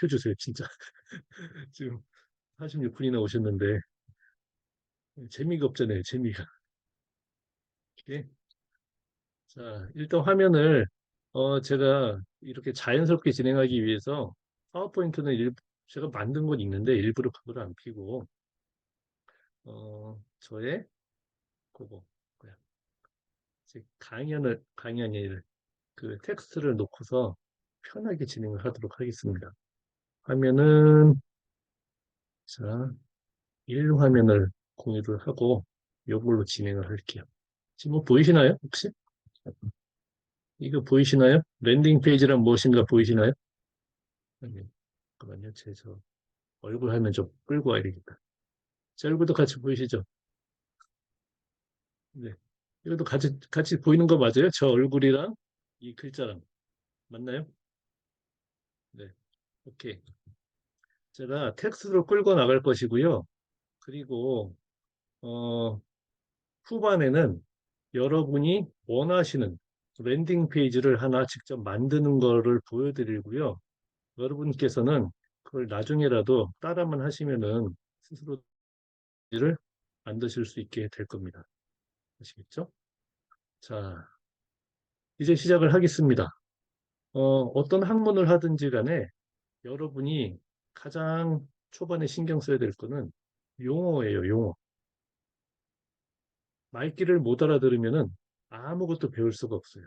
켜주세요, 진짜. 지금 46분이나 오셨는데 재미가 없잖아요, 재미가. 예. 자, 일단 화면을 제가 이렇게 자연스럽게 진행하기 위해서 파워포인트는 제가 만든 건 있는데 일부러 그걸 안 켜고 저의 그거 뭐야, 제 강연이 아니라 그 텍스트를 놓고서 편하게 진행을 하도록 하겠습니다. 화면은 자, 1화면을 공유를 하고 이걸로 진행을 할게요. 지금 뭐 보이시나요? 혹시? 이거 보이시나요? 랜딩 페이지란 무엇인가 보이시나요? 아니, 잠깐만요. 저 얼굴 화면 좀 끌고 와야 되겠다. 제 얼굴도 같이 보이시죠? 네. 이것도 같이 보이는 거 맞아요? 저 얼굴이랑 이 글자랑. 맞나요? 네. 오케이. 제가 텍스트로 끌고 나갈 것이고요. 그리고, 어, 후반에는 여러분이 원하시는 랜딩 페이지를 하나 직접 만드는 거를 보여드리고요. 여러분께서는 그걸 나중에라도 따라만 하시면은 스스로 를 만드실 수 있게 될 겁니다. 아시겠죠? 자, 이제 시작을 하겠습니다. 어떤 학문을 하든지 간에 여러분이 가장 초반에 신경 써야 될 거는 용어예요, 용어. 말귀를 못 알아들으면은 아무것도 배울 수가 없어요.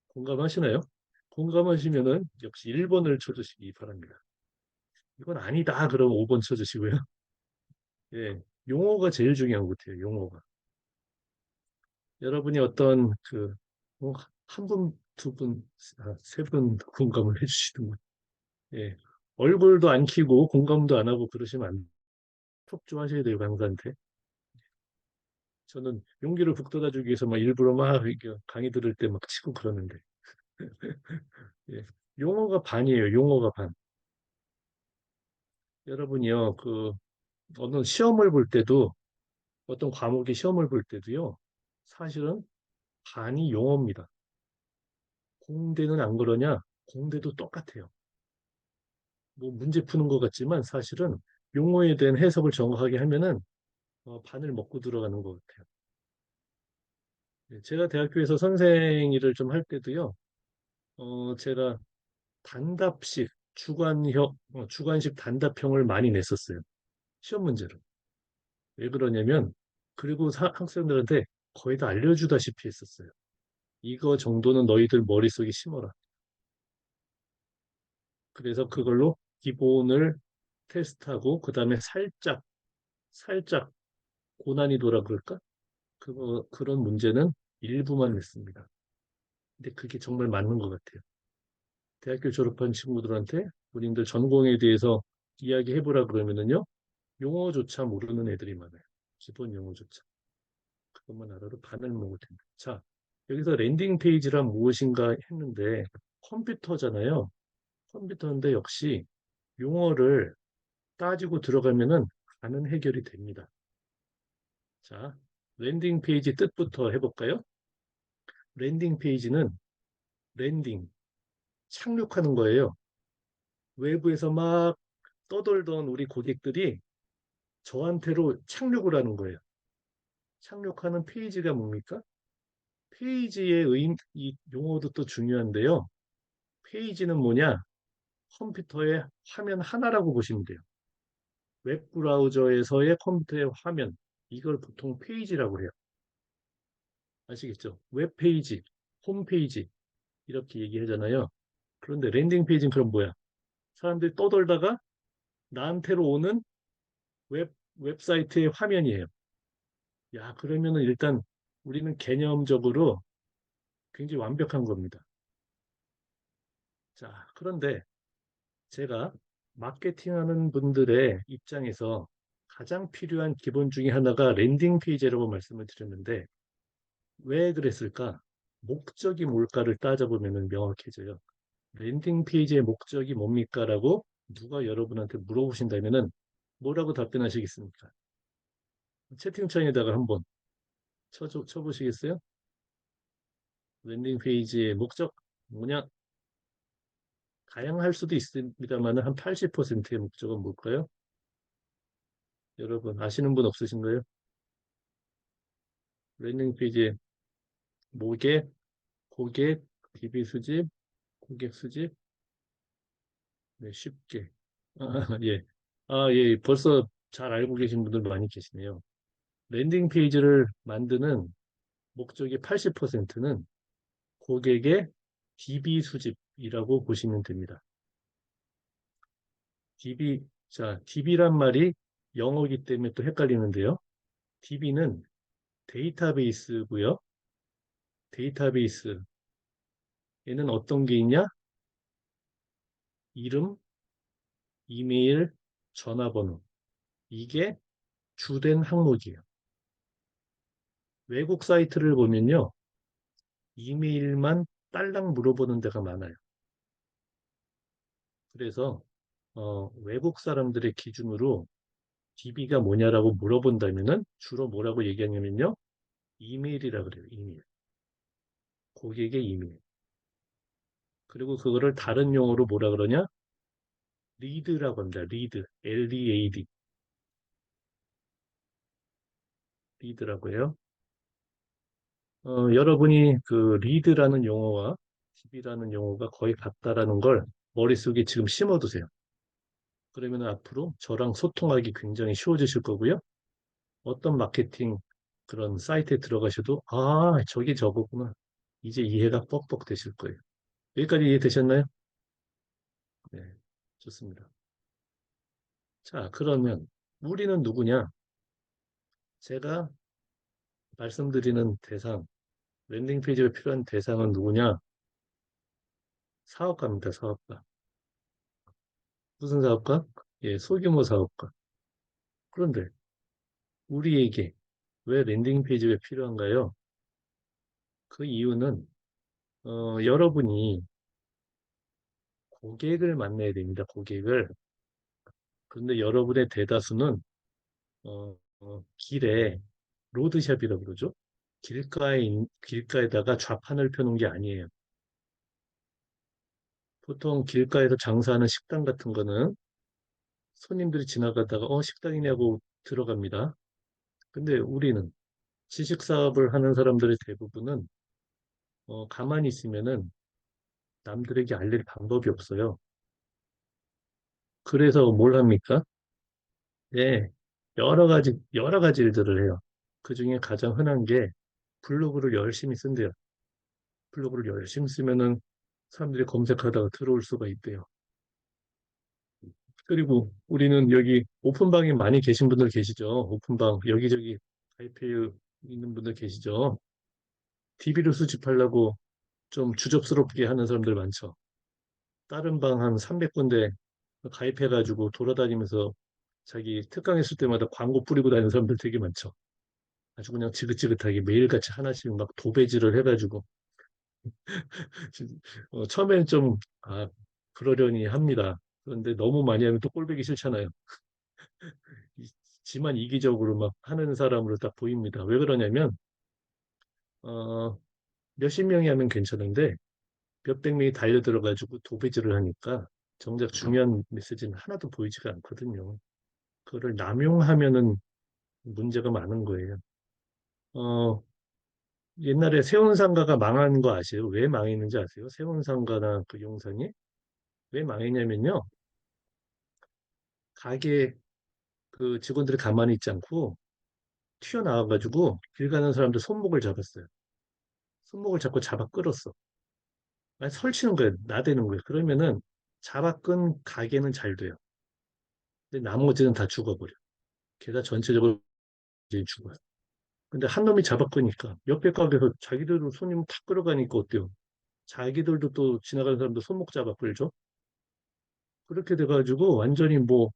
공감하시나요? 공감하시면은 역시 1번을 쳐주시기 바랍니다. 이건 아니다. 그럼 5번 쳐주시고요. 예, 용어가 제일 중요한 것 같아요. 용어가. 여러분이 어떤 한 분, 두 분, 세 분 공감을 해주시는 분. 예, 얼굴도 안 키고 공감도 안 하고 그러시면 안 촉 좀 하셔야 돼요, 강사한테. 저는 용기를 북돋아주기 위해서 막 일부러 막 이렇게 강의 들을 때 막 치고 그러는데. 예, 용어가 반이에요, 용어가 반. 여러분이요, 어느 시험을 볼 때도 어떤 과목의 시험을 볼 때도요, 사실은 반이 용어입니다. 공대는 안 그러냐? 공대도 똑같아요. 뭐 문제 푸는 것 같지만 사실은 용어에 대한 해석을 정확하게 하면은 반을 먹고 들어가는 것 같아요. 예, 제가 대학교에서 선생 일을 좀 할 때도요, 제가 단답식, 주관식 단답형을 많이 냈었어요. 시험 문제로. 왜 그러냐면, 그리고 학생들한테 거의 다 알려주다시피 했었어요. 이거 정도는 너희들 머릿속에 심어라. 그래서 그걸로 기본을 테스트하고, 그 다음에 살짝 고난이도라 그럴까? 그런 문제는 일부만 냈습니다. 근데 그게 정말 맞는 것 같아요. 대학교 졸업한 친구들한테 본인들 전공에 대해서 이야기해보라 그러면은요, 용어조차 모르는 애들이 많아요. 기본 용어조차. 그것만 알아도 반을 먹을 텐데. 자, 여기서 랜딩 페이지란 무엇인가 했는데, 컴퓨터잖아요. 컴퓨터인데 역시 용어를 따지고 들어가면은 반은 해결이 됩니다. 자, 랜딩 페이지 뜻부터 해볼까요? 랜딩 페이지는 랜딩, 착륙하는 거예요. 외부에서 막 떠돌던 우리 고객들이 저한테로 착륙을 하는 거예요. 착륙하는 페이지가 뭡니까? 페이지의 이 용어도 또 중요한데요. 페이지는 뭐냐? 컴퓨터의 화면 하나라고 보시면 돼요. 웹 브라우저에서의 컴퓨터의 화면, 이걸 보통 페이지라고 해요. 아시겠죠? 웹 페이지, 홈페이지 이렇게 얘기하잖아요. 그런데 랜딩 페이지는 그럼 뭐야? 사람들이 떠돌다가 나한테로 오는 웹사이트의 화면이에요. 야, 그러면은 일단 우리는 개념적으로 굉장히 완벽한 겁니다. 자, 그런데 제가 마케팅하는 분들의 입장에서 가장 필요한 기본 중에 하나가 랜딩 페이지라고 말씀을 드렸는데 왜 그랬을까? 목적이 뭘까를 따져보면 명확해져요. 랜딩 페이지의 목적이 뭡니까? 라고 누가 여러분한테 물어보신다면은 뭐라고 답변하시겠습니까? 채팅창에다가 한번 쳐보시겠어요? 랜딩 페이지의 목적 뭐냐? 다양할 수도 있습니다만 한 80%의 목적은 뭘까요? 여러분 아시는 분 없으신가요? 랜딩 페이지에 모객, 고객, DB 수집, 고객 수집, 네, 쉽게. 아, 예. 예. 벌써 잘 알고 계신 분들 많이 계시네요. 랜딩 페이지를 만드는 목적의 80%는 고객의 DB 수집이라고 보시면 됩니다. DB란 말이 영어이기 때문에 또 헷갈리는데요. DB는 데이터베이스고요. 데이터베이스에는 어떤 게 있냐? 이름, 이메일, 전화번호. 이게 주된 항목이에요. 외국 사이트를 보면요. 이메일만 딸랑 물어보는 데가 많아요. 그래서 외국 사람들의 기준으로 DB가 뭐냐라고 물어본다면은 주로 뭐라고 얘기하냐면요. 이메일이라 그래요. 이메일. 고객의 이메일. 그리고 그거를 다른 용어로 뭐라 그러냐? 리드라고 합니다. 리드. LDAD. 리드라고 해요. 여러분이 그 리드라는 용어와 DB라는 용어가 거의 같다라는 걸 머릿속에 지금 심어두세요. 그러면 앞으로 저랑 소통하기 굉장히 쉬워지실 거고요. 어떤 마케팅 그런 사이트에 들어가셔도 저게 저거구나. 이제 이해가 뻑뻑 되실 거예요. 여기까지 이해되셨나요? 네, 좋습니다. 자, 그러면 우리는 누구냐? 제가 말씀드리는 대상, 랜딩 페이지가 필요한 대상은 누구냐? 사업가입니다, 사업가. 무슨 사업가? 예, 소규모 사업가. 그런데 우리에게 왜 랜딩 페이지가 필요한가요? 그 이유는 여러분이 고객을 만나야 됩니다. 고객을. 그런데 여러분의 대다수는 길에 로드샵이라고 그러죠. 길가에다가 좌판을 펴놓은 게 아니에요. 보통 길가에서 장사하는 식당 같은 거는 손님들이 지나가다가 식당이냐고 들어갑니다. 근데 우리는 지식 사업을 하는 사람들의 대부분은 가만히 있으면은 남들에게 알릴 방법이 없어요. 그래서 뭘 합니까? 네, 여러 가지 일들을 해요. 그 중에 가장 흔한 게 블로그를 열심히 쓴대요. 블로그를 열심히 쓰면은 사람들이 검색하다가 들어올 수가 있대요. 그리고 우리는 여기 오픈방에 많이 계신 분들 계시죠? 오픈방 여기저기 가입해 있는 분들 계시죠? DB를 수집하려고 좀 주접스럽게 하는 사람들 많죠. 다른 방 한 300군데 가입해가지고 돌아다니면서 자기 특강했을 때마다 광고 뿌리고 다니는 사람들 되게 많죠. 아주 그냥 지긋지긋하게 매일같이 하나씩 막 도배질을 해가지고 처음에는 좀 그러려니 합니다. 그런데 너무 많이 하면 또 꼴보기 싫잖아요. 이- 지만 이기적으로 막 하는 사람으로 딱 보입니다. 왜 그러냐면 어, 몇십 명이 하면 괜찮은데 몇백 명이 달려들어가지고 도배질을 하니까 정작 중요한 메시지는 하나도 보이지가 않거든요. 그거를 남용하면은 문제가 많은 거예요. 어, 옛날에 세운상가가 망한 거 아세요? 왜 망했는지 아세요? 세운상가나 그 용산이 왜 망했냐면요. 가게 그 직원들이 가만히 있지 않고 튀어나와가지고 길 가는 사람들 손목을 잡았어요. 손목을 잡고 잡아 끌었어. 아니, 설치는 거예요. 나대는 거예요. 그러면은 잡아 끈 가게는 잘 돼요. 근데 나머지는 다 죽어버려. 걔가 전체적으로 이제 죽어요. 근데 한 놈이 잡아 끄니까 옆에 가게에서 자기들도 손님 탁 끌어가니까 어때요? 자기들도 또 지나가는 사람도 손목 잡아 끌죠. 그렇게 돼가지고 완전히 뭐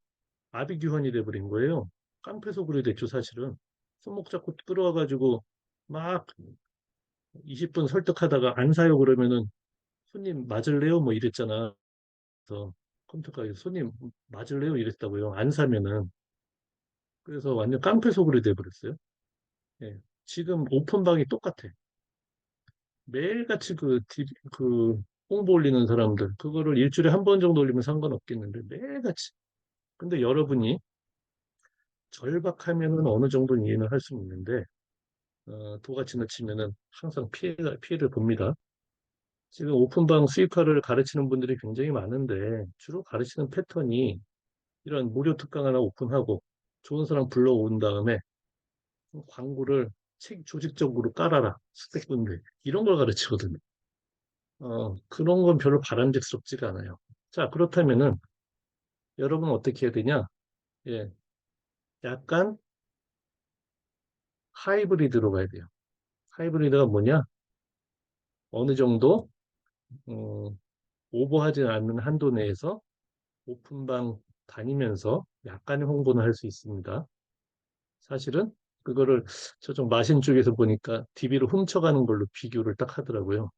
아비규환이 돼버린 거예요. 깡패 소굴이 됐죠, 사실은. 손목 잡고 끌어와가지고 막 20분 설득하다가 안 사요 그러면은 손님 맞을래요? 뭐 이랬잖아. 그래서 컴퓨터 가게 손님 맞을래요? 이랬다고요. 안 사면은. 그래서 완전 깡패 소굴이 돼버렸어요. 예. 지금 오픈방이 똑같아. 매일같이 그 홍보 올리는 사람들, 그거를 일주일에 한 번 정도 올리면 상관없겠는데 매일같이. 근데 여러분이 절박하면은 어느 정도는 이해는 할 수 있는데 도가 지나치면은 항상 피해를 봅니다. 지금 오픈방 수익화를 가르치는 분들이 굉장히 많은데 주로 가르치는 패턴이 이런 무료 특강 하나 오픈하고 좋은 사람 불러온 다음에 광고를 조직적으로 깔아라. 수백군데 이런 걸 가르치거든요. 그런 건 별로 바람직스럽지가 않아요. 자, 그렇다면은 여러분은 어떻게 해야 되냐? 예, 약간 하이브리드로 가야 돼요. 하이브리드가 뭐냐? 어느 정도 음, 오버하지 않는 한도 내에서 오픈방 다니면서 약간의 홍보는 할 수 있습니다. 사실은 그거를 저쪽 마신 쪽에서 보니까 DB를 훔쳐가는 걸로 비교를 딱 하더라고요.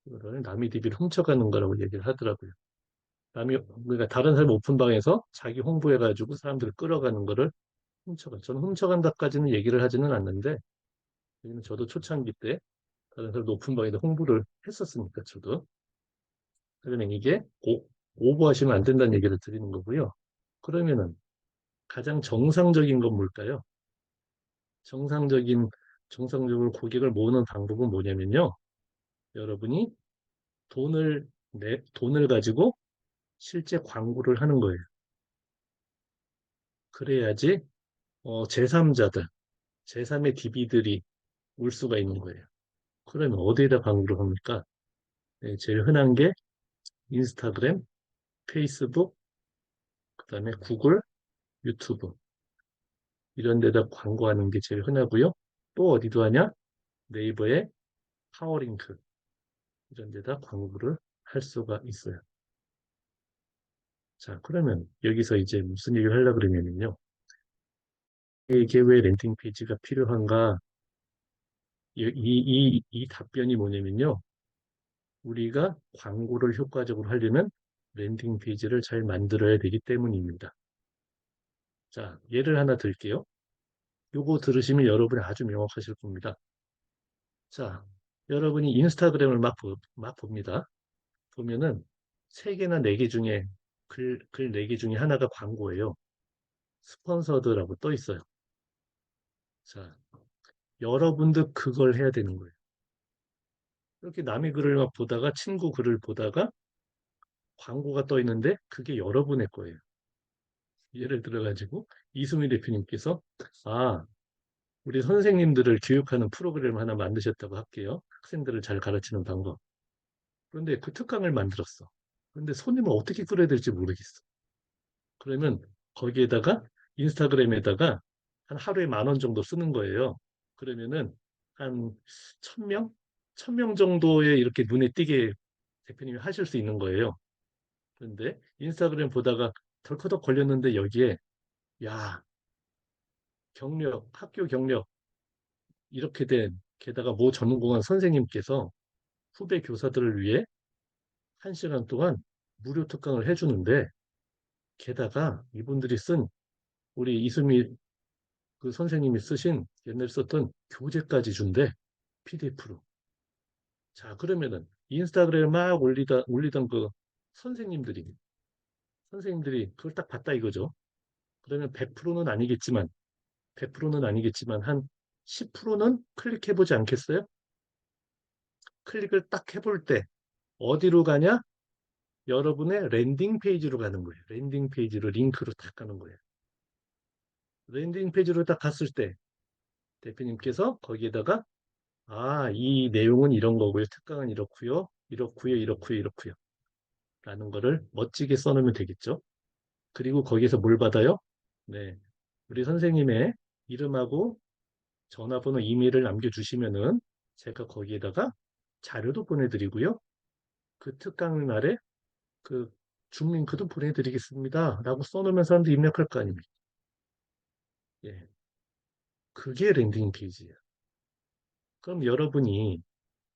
그거를 남이 DB를 훔쳐가는 거라고 얘기를 하더라고요. 남이 그러니까 다른 사람 오픈방에서 자기 홍보해가지고 사람들을 끌어가는 거를 훔쳐가. 저는 훔쳐간다까지는 얘기를 하지는 않는데 왜냐면 저도 초창기 때 다른 사람 오픈방에다 홍보를 했었으니까 저도. 그러면 이게 오버하시면 안 된다는 얘기를 드리는 거고요. 그러면은 가장 정상적인 건 뭘까요? 정상적인, 정상적으로 고객을 모으는 방법은 뭐냐면요. 여러분이 돈을 가지고 실제 광고를 하는 거예요. 그래야지, 제3자들, 제3의 DB들이 올 수가 있는 거예요. 그러면 어디에다 광고를 합니까? 네, 제일 흔한 게 인스타그램, 페이스북, 그 다음에 구글, 유튜브, 이런 데다 광고하는 게 제일 흔하고요. 또 어디도 하냐? 네이버에 파워링크, 이런 데다 광고를 할 수가 있어요. 자, 그러면 여기서 이제 무슨 얘기를 하려고 그러냐면요. 이게 왜 랜딩 페이지가 필요한가? 이 답변이 뭐냐면요. 우리가 광고를 효과적으로 하려면 랜딩 페이지를 잘 만들어야 되기 때문입니다. 자, 예를 하나 들게요. 요거 들으시면 여러분이 아주 명확하실 겁니다. 자, 여러분이 인스타그램을 막 봅니다. 보면은 세개나 4개 중에 글 4개 중에 하나가 광고예요. 스폰서드라고 떠 있어요. 자, 여러분도 그걸 해야 되는 거예요. 이렇게 남의 글을 막 보다가 친구 글을 보다가 광고가 떠 있는데 그게 여러분의 거예요. 예를 들어가지고 이수미 대표님께서 아, 우리 선생님들을 교육하는 프로그램 하나 만드셨다고 할게요. 학생들을 잘 가르치는 방법. 그런데 그 특강을 만들었어. 그런데 손님을 어떻게 끌어야 될지 모르겠어. 그러면 거기에다가 인스타그램에다가 한 하루에 10,000원 정도 쓰는 거예요. 그러면은 한 1,000명? 1,000명 정도의 이렇게 눈에 띄게 대표님이 하실 수 있는 거예요. 그런데 인스타그램 보다가 덜커덕 걸렸는데 여기에 야, 경력, 학교 경력 이렇게 된 게다가 모 전공한 선생님께서 후배 교사들을 위해 1시간 동안 무료 특강을 해주는데 게다가 이분들이 쓴 우리 이수미 그 선생님이 쓰신 옛날 썼던 교재까지 준대. PDF로. 자, 그러면은 인스타그램 막 올리던 그 선생님들이 선생님들이 그걸 딱 봤다 이거죠. 그러면 100%는 아니겠지만 100%는 아니겠지만 한 10%는 클릭해보지 않겠어요? 클릭을 딱 해볼 때 어디로 가냐? 여러분의 랜딩 페이지로 가는 거예요. 랜딩 페이지로 링크로 딱 가는 거예요. 랜딩 페이지로 딱 갔을 때 대표님께서 거기에다가 이 내용은 이런 거고요. 특강은 이렇고요. 이렇고요. 이렇고요. 이렇고요. 라는 거를 멋지게 써놓으면 되겠죠. 그리고 거기에서 뭘 받아요? 네. 우리 선생님의 이름하고 전화번호, 이메일을 남겨주시면은 제가 거기에다가 자료도 보내드리고요. 그 특강 날에 그 줌 링크도 보내드리겠습니다. 라고 써놓으면 사람들이 입력할 거 아닙니까? 예. 그게 랜딩 페이지예요. 그럼 여러분이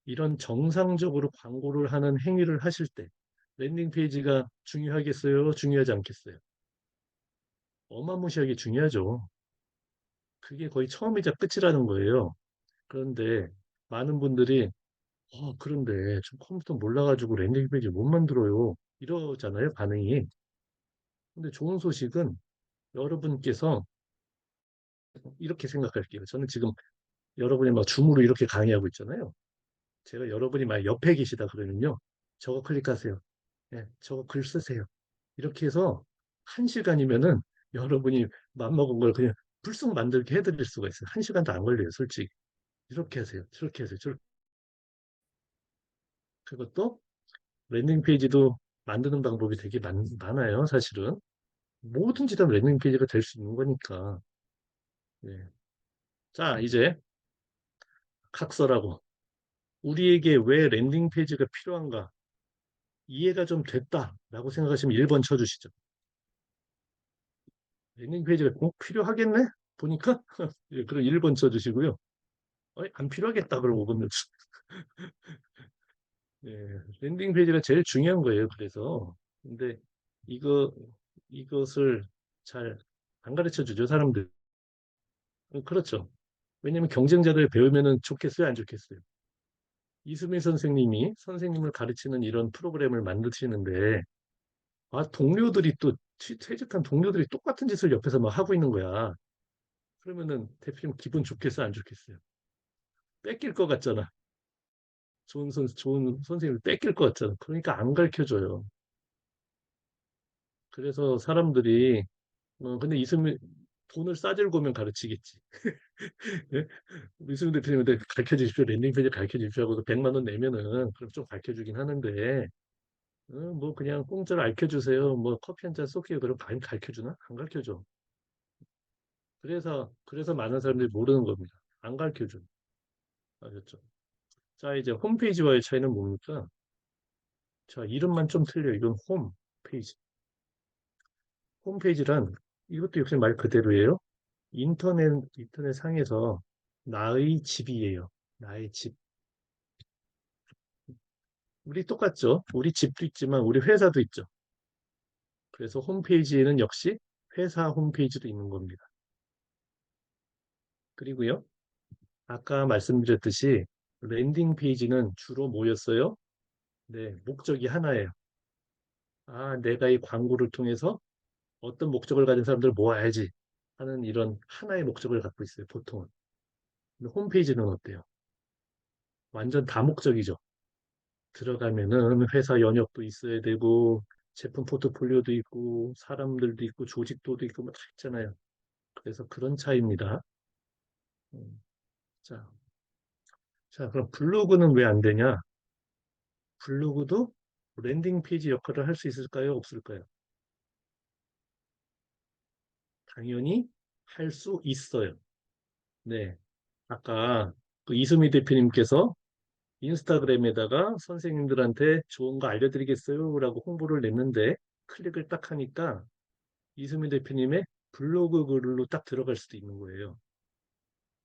이런 정상적으로 광고를 하는 행위를 하실 때 랜딩 페이지가 중요하겠어요? 중요하지 않겠어요? 어마무시하게 중요하죠. 그게 거의 처음이자 끝이라는 거예요. 그런데 많은 분들이 그런데 저 컴퓨터 몰라가지고 랜딩 페이지 못 만들어요. 이러잖아요, 반응이. 근데 좋은 소식은 여러분께서 이렇게 생각할게요. 저는 지금 여러분이 막 줌으로 이렇게 강의하고 있잖아요. 제가 여러분이 막 옆에 계시다 그러면요. 저거 클릭하세요. 예, 저거 글 쓰세요. 이렇게 해서 1시간이면은 여러분이 맘먹은 걸 그냥 불쑥 만들게 해드릴 수가 있어요. 1시간도 안 걸려요, 솔직히. 이렇게 하세요. 저렇게 하세요. 저렇게. 그것도 랜딩 페이지도 만드는 방법이 되게 많아요, 사실은. 뭐든지 다 랜딩 페이지가 될 수 있는 거니까. 예. 자, 이제 각설하고 우리에게 왜 랜딩 페이지가 필요한가 이해가 좀 됐다라고 생각하시면 1번 쳐주시죠. 랜딩 페이지가 꼭 필요하겠네? 보니까 예, 그럼 1번 쳐주시고요. 안 필요하겠다 그러고 오면 예, 랜딩 페이지가 제일 중요한 거예요. 그래서 근데 이거 이것을 잘 안 가르쳐 주죠 사람들. 그렇죠. 왜냐면 경쟁자들 배우면은 좋겠어요, 안 좋겠어요? 이수민 선생님이 선생님을 가르치는 이런 프로그램을 만드시는데 동료들이 또 퇴직한 동료들이 똑같은 짓을 옆에서 막 하고 있는 거야. 그러면은 대표님 기분 좋겠어요, 안 좋겠어요? 뺏길 것 같잖아. 좋은 선생님을 뺏길 것 같잖아. 그러니까 안 가르쳐줘요. 그래서 사람들이 근데 이수민 돈을 싸들고 오면 가르치겠지. 예? 이수민 대표님한테 가르쳐 주십시오. 랜딩 페이지 가르쳐 주십시오 하고 100만 원 내면은 그럼 좀 가르쳐 주긴 하는데 뭐 그냥 공짜로 가르쳐 주세요. 뭐 커피 한 잔 쏠게요. 그럼 가르쳐 주나? 안 가르쳐 줘. 그래서 많은 사람들이 모르는 겁니다. 안 가르쳐 줘. 아셨죠? 자, 이제 홈페이지와의 차이는 뭡니까? 자, 이름만 좀 틀려요. 이건 홈페이지. 홈페이지란 이것도 역시 말 그대로예요. 인터넷 상에서 나의 집이에요. 나의 집. 우리 똑같죠? 우리 집도 있지만 우리 회사도 있죠. 그래서 홈페이지에는 역시 회사 홈페이지도 있는 겁니다. 그리고요, 아까 말씀드렸듯이 랜딩 페이지는 주로 뭐였어요? 네, 목적이 하나예요. 내가 이 광고를 통해서 어떤 목적을 가진 사람들을 모아야지 하는 이런 하나의 목적을 갖고 있어요, 보통은. 근데 홈페이지는 어때요? 완전 다목적이죠. 들어가면은 회사 연역도 있어야 되고, 제품 포트폴리오도 있고, 사람들도 있고, 조직도도 있고, 뭐 다 있잖아요. 그래서 그런 차이입니다. 음, 자, 자, 그럼 블로그는 왜 안 되냐? 블로그도 랜딩 페이지 역할을 할 수 있을까요? 없을까요? 당연히 할 수 있어요. 네. 아까 그 이수미 대표님께서 인스타그램에다가 선생님들한테 좋은 거 알려드리겠어요? 라고 홍보를 냈는데 클릭을 딱 하니까 이수미 대표님의 블로그 글로 딱 들어갈 수도 있는 거예요.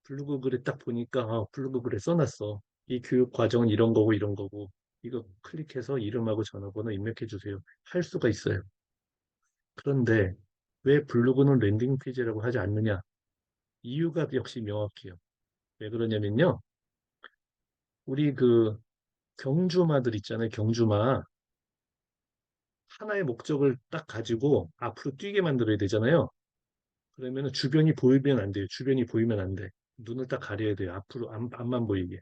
블로그 글에 딱 보니까 블로그 글에 써놨어. 이 교육 과정은 이런 거고 이런 거고 이거 클릭해서 이름하고 전화번호 입력해 주세요. 할 수가 있어요. 그런데 왜 블로그는 랜딩 페이지라고 하지 않느냐? 이유가 역시 명확해요. 왜 그러냐면요. 우리 그 경주마들 있잖아요. 경주마. 하나의 목적을 딱 가지고 앞으로 뛰게 만들어야 되잖아요. 그러면 주변이 보이면 안 돼요. 주변이 보이면 안 돼. 눈을 딱 가려야 돼요. 앞으로 앞만 보이게.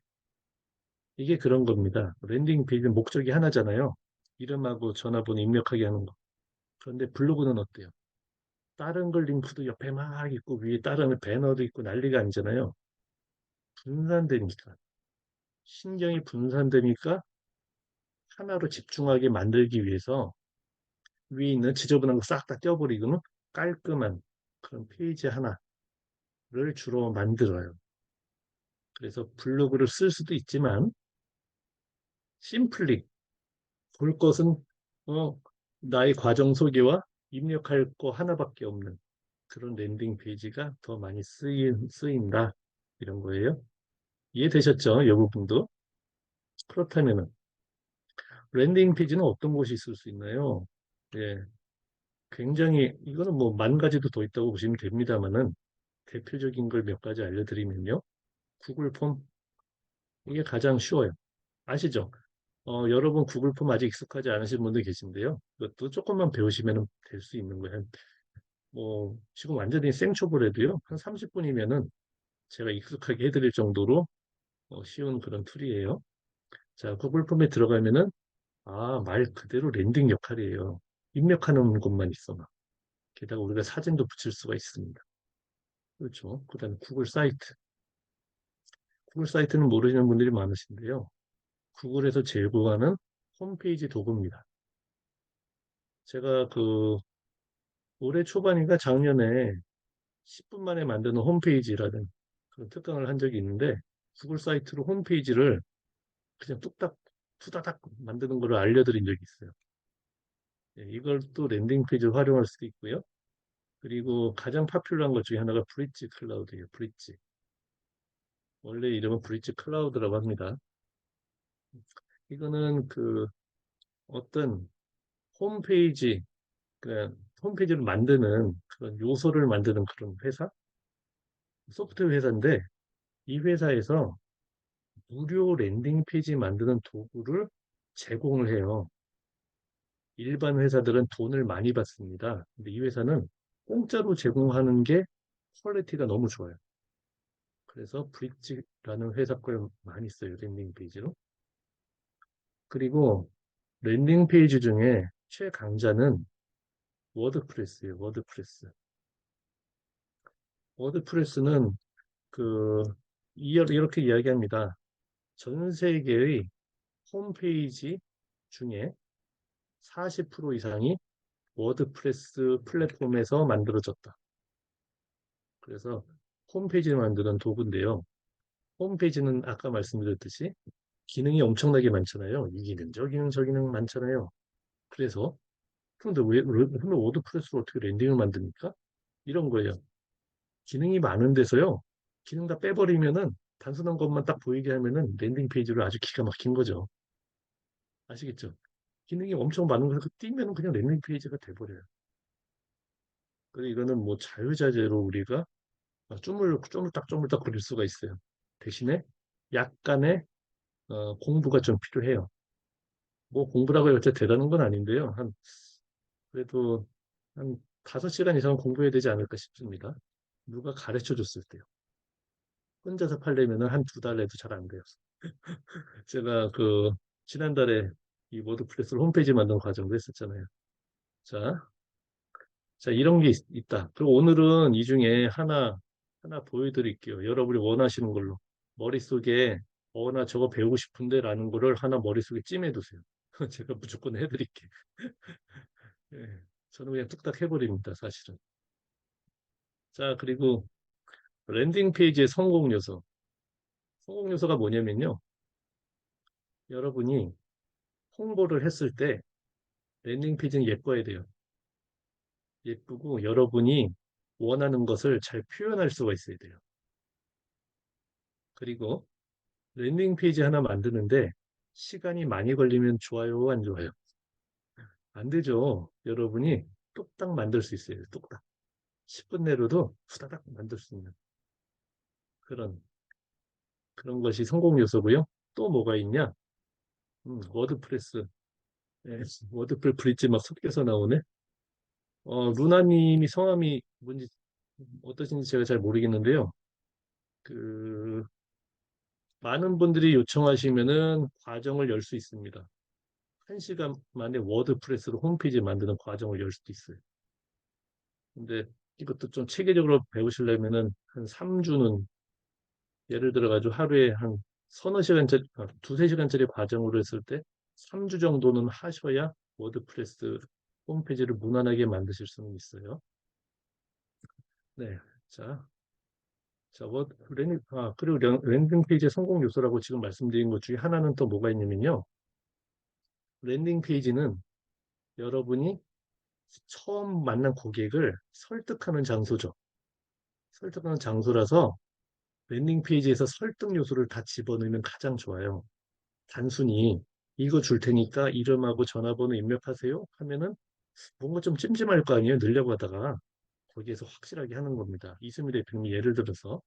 이게 그런 겁니다. 랜딩 페이지는 목적이 하나잖아요. 이름하고 전화번호 입력하게 하는 거. 그런데 블로그는 어때요? 다른 걸 링크도 옆에 막 있고 위에 다른 배너도 있고 난리가 아니잖아요. 분산되니까. 신경이 분산되니까 하나로 집중하게 만들기 위해서 위에 있는 지저분한 거 싹 다 떼어버리고는 깔끔한 그런 페이지 하나를 주로 만들어요. 그래서 블로그를 쓸 수도 있지만 심플리 볼 것은 어, 나의 과정 소개와 입력할 거 하나밖에 없는 그런 랜딩 페이지가 더 많이 쓰인다. 이런 거예요. 이해되셨죠? 이 부분도. 그렇다면 랜딩 페이지는 어떤 곳이 있을 수 있나요? 예, 굉장히 이거는 뭐 만 가지도 더 있다고 보시면 됩니다만은 대표적인 걸 몇 가지 알려드리면요. 구글 폼 이게 가장 쉬워요. 아시죠? 여러분 구글 폼 아직 익숙하지 않으신 분들 계신데요. 그것도 조금만 배우시면 될 수 있는 거예요. 뭐 지금 완전히 생초보래도요. 한 30분이면은 제가 익숙하게 해드릴 정도로 쉬운 그런 툴이에요. 자, 구글 폼에 들어가면은 말 그대로 랜딩 역할이에요. 입력하는 것만 있어 막. 게다가 우리가 사진도 붙일 수가 있습니다. 그렇죠. 그다음에 구글 사이트. 구글 사이트는 모르시는 분들이 많으신데요. 구글에서 제일 구하는 홈페이지 도구입니다. 제가 올해 초반인가 작년에 10분 만에 만드는 홈페이지라는 그런 특강을 한 적이 있는데 구글 사이트로 홈페이지를 그냥 뚝딱 투다닥 만드는 거를 알려드린 적이 있어요. 예, 이걸 또 랜딩 페이지로 활용할 수도 있고요. 그리고 가장 파퓰러한 것 중에 하나가 브릿지 클라우드예요. 브릿지. 원래 이름은 브릿지 클라우드라고 합니다. 이거는 어떤 홈페이지, 그 홈페이지를 만드는 그런 요소를 만드는 그런 회사, 소프트웨어 회사인데 이 회사에서 무료 랜딩 페이지 만드는 도구를 제공을 해요. 일반 회사들은 돈을 많이 받습니다. 근데 이 회사는 공짜로 제공하는 게 퀄리티가 너무 좋아요. 그래서 브릿지라는 회사 걸 많이 써요. 랜딩 페이지로. 그리고 랜딩 페이지 중에 최강자는 워드프레스예요. 워드프레스. 워드프레스는 그 이렇게 이야기합니다. 전 세계의 홈페이지 중에 40% 이상이 워드프레스 플랫폼에서 만들어졌다. 그래서 홈페이지를 만드는 도구인데요. 홈페이지는 아까 말씀드렸듯이 기능이 엄청나게 많잖아요. 이 기능, 저 기능, 저 기능 많잖아요. 그래서 근데 근데 워드프레스로 어떻게 랜딩을 만듭니까? 이런 거예요. 기능이 많은 데서요. 기능 다 빼버리면은 단순한 것만 딱 보이게 하면은 랜딩 페이지로 아주 기가 막힌 거죠. 아시겠죠? 기능이 엄청 많은 거서 띄면은 그냥 랜딩 페이지가 돼버려요. 그래서 이거는 뭐 자유자재로 우리가 쪼물딱 그릴 수가 있어요. 대신에 약간의 공부가 좀 필요해요. 뭐 공부라고 해서 대단한 건 아닌데요. 그래도 한 5시간 이상 공부해야 되지 않을까 싶습니다. 누가 가르쳐 줬을 때요. 혼자서 팔려면 한 2달 해도 잘 안 돼요. 제가 지난달에 이 워드프레스를 홈페이지 만드는 과정도 했었잖아요. 자, 자, 이런 게 있다. 그리고 오늘은 이 중에 하나 보여드릴게요. 여러분이 원하시는 걸로. 머릿속에, 나 저거 배우고 싶은데 라는 거를 하나 머릿속에 찜해두세요. 제가 무조건 해드릴게요. 예, 저는 그냥 뚝딱 해버립니다, 사실은. 자, 그리고 랜딩 페이지의 성공 요소. 성공 요소가 뭐냐면요. 여러분이 홍보를 했을 때 랜딩 페이지는 예뻐야 돼요. 예쁘고 여러분이 원하는 것을 잘 표현할 수가 있어야 돼요. 그리고 랜딩 페이지 하나 만드는데 시간이 많이 걸리면 좋아요, 안 좋아요? 안 되죠. 여러분이 뚝딱 만들 수 있어요. 뚝딱. 10분 내로도 후다닥 만들 수 있는 그런 그런 것이 성공 요소고요. 또 뭐가 있냐? 워드프레스. 예, 워드프레스 브릿지 막 섞여서 나오네. 루나님이 성함이 뭔지 어떠신지 제가 잘 모르겠는데요. 그 많은 분들이 요청하시면은 과정을 열 수 있습니다. 1시간 만에 워드프레스로 홈페이지 만드는 과정을 열 수도 있어요. 근데 이것도 좀 체계적으로 배우시려면은 한 3주는 예를 들어 가지고 하루에 한 서너 시간짜리, 두세 시간짜리 과정으로 했을 때 3주 정도는 하셔야 워드프레스 홈페이지를 무난하게 만드실 수는 있어요. 네. 자, 그리고 랜딩 페이지의 성공 요소라고 지금 말씀드린 것 중에 하나는 또 뭐가 있냐면요. 랜딩 페이지는 여러분이 처음 만난 고객을 설득하는 장소죠. 설득하는 장소라서 랜딩 페이지에서 설득 요소를 다 집어넣으면 가장 좋아요. 단순히 이거 줄 테니까 이름하고 전화번호 입력하세요 하면은 뭔가 좀 찜찜할 거 아니에요. 늘려고 하다가 거기에서 확실하게 하는 겁니다. 이수미 대표님이 예를 들어서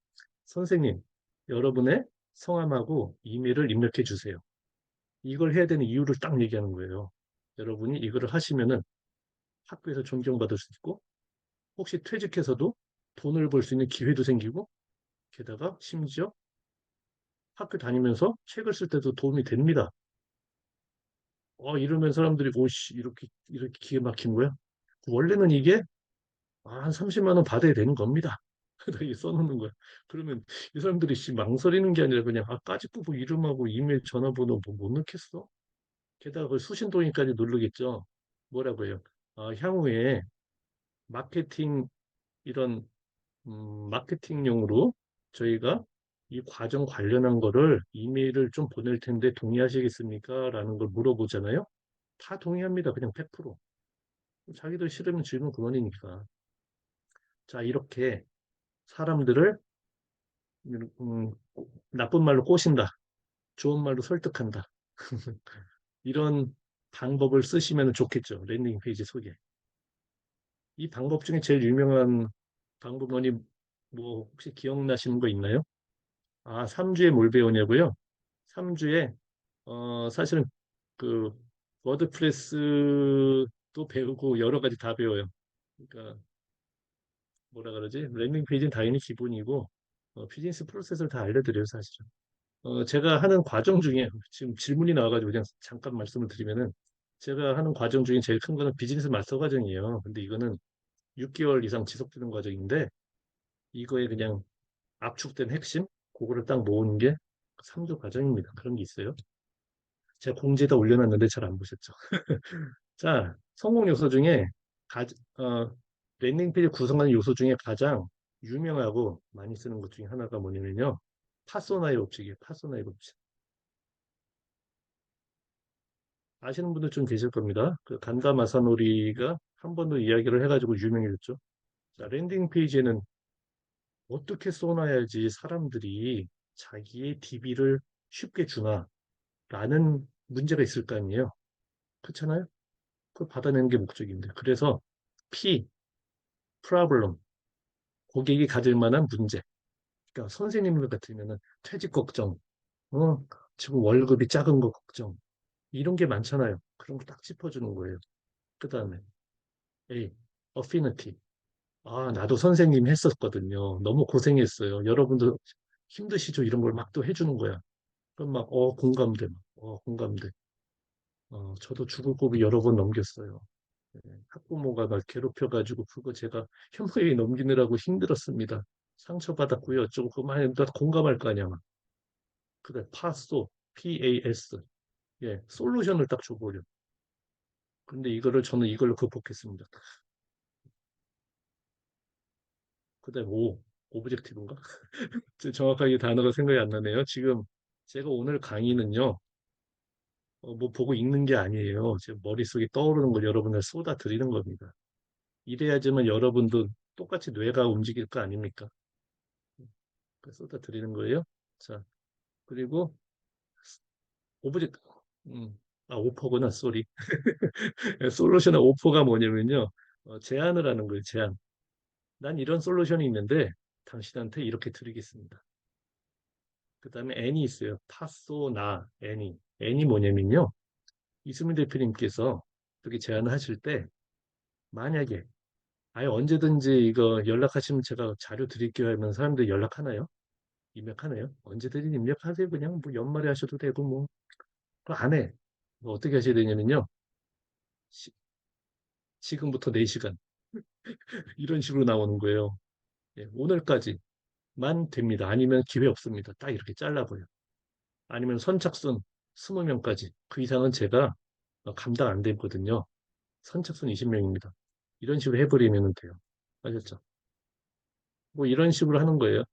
선생님, 여러분의 성함하고 이메일을 입력해 주세요. 이걸 해야 되는 이유를 딱 얘기하는 거예요. 여러분이 이거를 하시면은 학교에서 존경받을 수 있고, 혹시 퇴직해서도 돈을 벌 수 있는 기회도 생기고, 게다가 심지어 학교 다니면서 책을 쓸 때도 도움이 됩니다. 이러면 사람들이 오씨 이렇게 기가 막힌 거야? 원래는 이게 한 30만 원 받아야 되는 겁니다. 이렇게 써놓는 거야. 그러면 이 사람들이 망설이는 게 아니라 그냥 까짓거 뭐 이름하고 이메일 전화번호 뭐 못 넣겠어? 게다가 그 수신동의까지 누르겠죠. 뭐라고 해요? 향후에 마케팅 이런 마케팅용으로 저희가 이 과정 관련한 거를 이메일을 좀 보낼 텐데 동의하시겠습니까? 라는 걸 물어보잖아요. 다 동의합니다. 그냥 100%. 자기들 싫으면 질문 그만이니까. 자, 이렇게 사람들을 음, 나쁜 말로 꼬신다. 좋은 말로 설득한다. 이런 방법을 쓰시면 좋겠죠. 랜딩 페이지 소개. 이 방법 중에 제일 유명한 방법론이 뭐 혹시 기억나시는 거 있나요? 3주에 뭘 배우냐고요? 3주에 사실은 그 워드프레스도 배우고 여러 가지 다 배워요. 그러니까 뭐라 그러지? 랜딩 페이지는 당연히 기본이고 비즈니스 프로세스를 다 알려드려요, 사실은. 제가 하는 과정 중에 지금 질문이 나와가지고 그냥 잠깐 말씀을 드리면은 제가 하는 과정 중에 제일 큰 거는 비즈니스 마스터 과정이에요. 근데 이거는 6개월 이상 지속되는 과정인데 이거에 그냥 압축된 핵심 그거를 딱 모으는 게 3주 과정입니다. 그런 게 있어요. 제가 공지에다 올려놨는데 잘 안 보셨죠? 자, 성공 요소 중에 가, 어, 랜딩 페이지 구성하는 요소 중에 가장 유명하고 많이 쓰는 것 중에 하나가 뭐냐면요. 파소나의 법칙이에요. 파소나의 법칙. 아시는 분들 좀 계실 겁니다. 그 간다 마사노리가 한 번 더 이야기를 해가지고 유명해졌죠. 자, 랜딩 페이지에는 어떻게 써놔야지 사람들이 자기의 DB를 쉽게 주나 라는 문제가 있을 거 아니에요. 그렇잖아요? 그걸 받아내는 게 목적인데. 그래서 P, problem, 고객이 가질 만한 문제. 그러니까 선생님들 같으면은 퇴직 걱정, 어, 지금 월급이 작은 거 걱정, 이런 게 많잖아요. 그런 거 딱 짚어주는 거예요. 그 다음에 A, affinity. 나도 선생님 했었거든요. 너무 고생했어요. 여러분도 힘드시죠? 이런 걸 막 또 해주는 거야. 그럼 막, 공감돼. 공감돼. 저도 죽을 고비 여러 번 넘겼어요. 학부모가 날 괴롭혀가지고 그거 제가 현모에 넘기느라고 힘들었습니다. 상처받았고요. 어쩌고 그만 나 공감할 거 아니야. 막. 그래, 파소, PAS. 예, 솔루션을 딱 줘버려. 근데 저는 이걸로 극복했습니다. 그다음 오브젝티브인가? 정확하게 단어가 생각이 안 나네요. 지금 제가 오늘 강의는요, 뭐 보고 읽는 게 아니에요. 지금 머릿속에 떠오르는 걸 여러분들 쏟아 드리는 겁니다. 이래야지만 여러분도 똑같이 뇌가 움직일 거 아닙니까? 쏟아 드리는 거예요. 자, 그리고 오브젝트, 오퍼구나, 쏘리. 솔루션의 오퍼가 뭐냐면요. 제안을 하는 거예요, 제안. 난 이런 솔루션이 있는데 당신한테 이렇게 드리겠습니다. 그 다음에 N이 있어요. 파소나 N이. N이 뭐냐면요. 이수민 대표님께서 그렇게 제안을 하실 때 만약에 아예 언제든지 이거 연락하시면 제가 자료 드릴게요 하면 사람들이 연락하나요? 입력하나요? 언제든지 입력하세요. 그냥 뭐 연말에 하셔도 되고 뭐. 그거 안 해. 뭐 어떻게 하셔야 되냐면요. 시- 지금부터 4시간. 이런 식으로 나오는 거예요. 예, 오늘까지만 됩니다. 아니면 기회 없습니다. 딱 이렇게 잘라버려. 아니면 선착순 20명까지. 그 이상은 제가 감당 안 되거든요. 선착순 20명입니다. 이런 식으로 해버리면 돼요. 아셨죠? 뭐 이런 식으로 하는 거예요.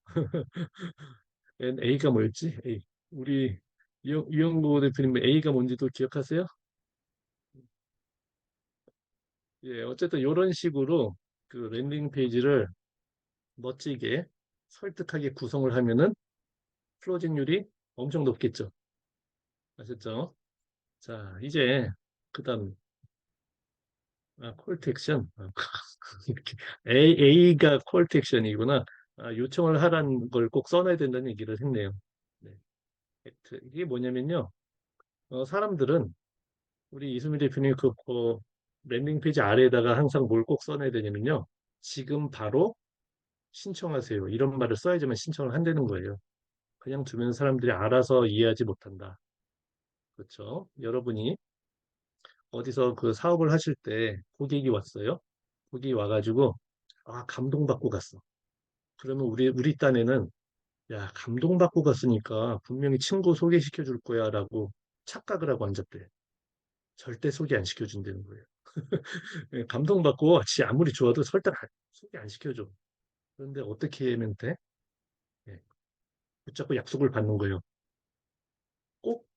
A가 뭐였지? A. 우리 이영구 대표님 A가 뭔지도 기억하세요? 예, 어쨌든 이런 식으로 그 랜딩 페이지를 멋지게 설득하게 구성을 하면은 클로징률이 엄청 높겠죠. 아셨죠? 자, 이제 그다음 콜 투 액션. 이렇게 A가 콜 투 액션이구나. 요청을 하라는 걸 꼭 써놔야 된다는 얘기를 했네요. 네. 이게 뭐냐면요. 사람들은 우리 이수미 대표님 랜딩 페이지 아래에다가 항상 뭘 꼭 써놔야 되냐면요. 지금 바로 신청하세요. 이런 말을 써야지만 신청을 한다는 거예요. 그냥 두면 사람들이 알아서 이해하지 못한다. 그렇죠? 여러분이 어디서 그 사업을 하실 때 고객이 왔어요. 고객이 와가지고 감동받고 갔어. 그러면 우리 딴에는 야, 감동받고 갔으니까 분명히 친구 소개시켜 줄 거야라고 착각을 하고 앉았대. 절대 소개 안 시켜준다는 거예요. 예, 감동받고 지 아무리 좋아도 소개 안 시켜줘. 그런데 어떻게 하면 돼? 예, 붙잡고 약속을 받는 거예요. 꼭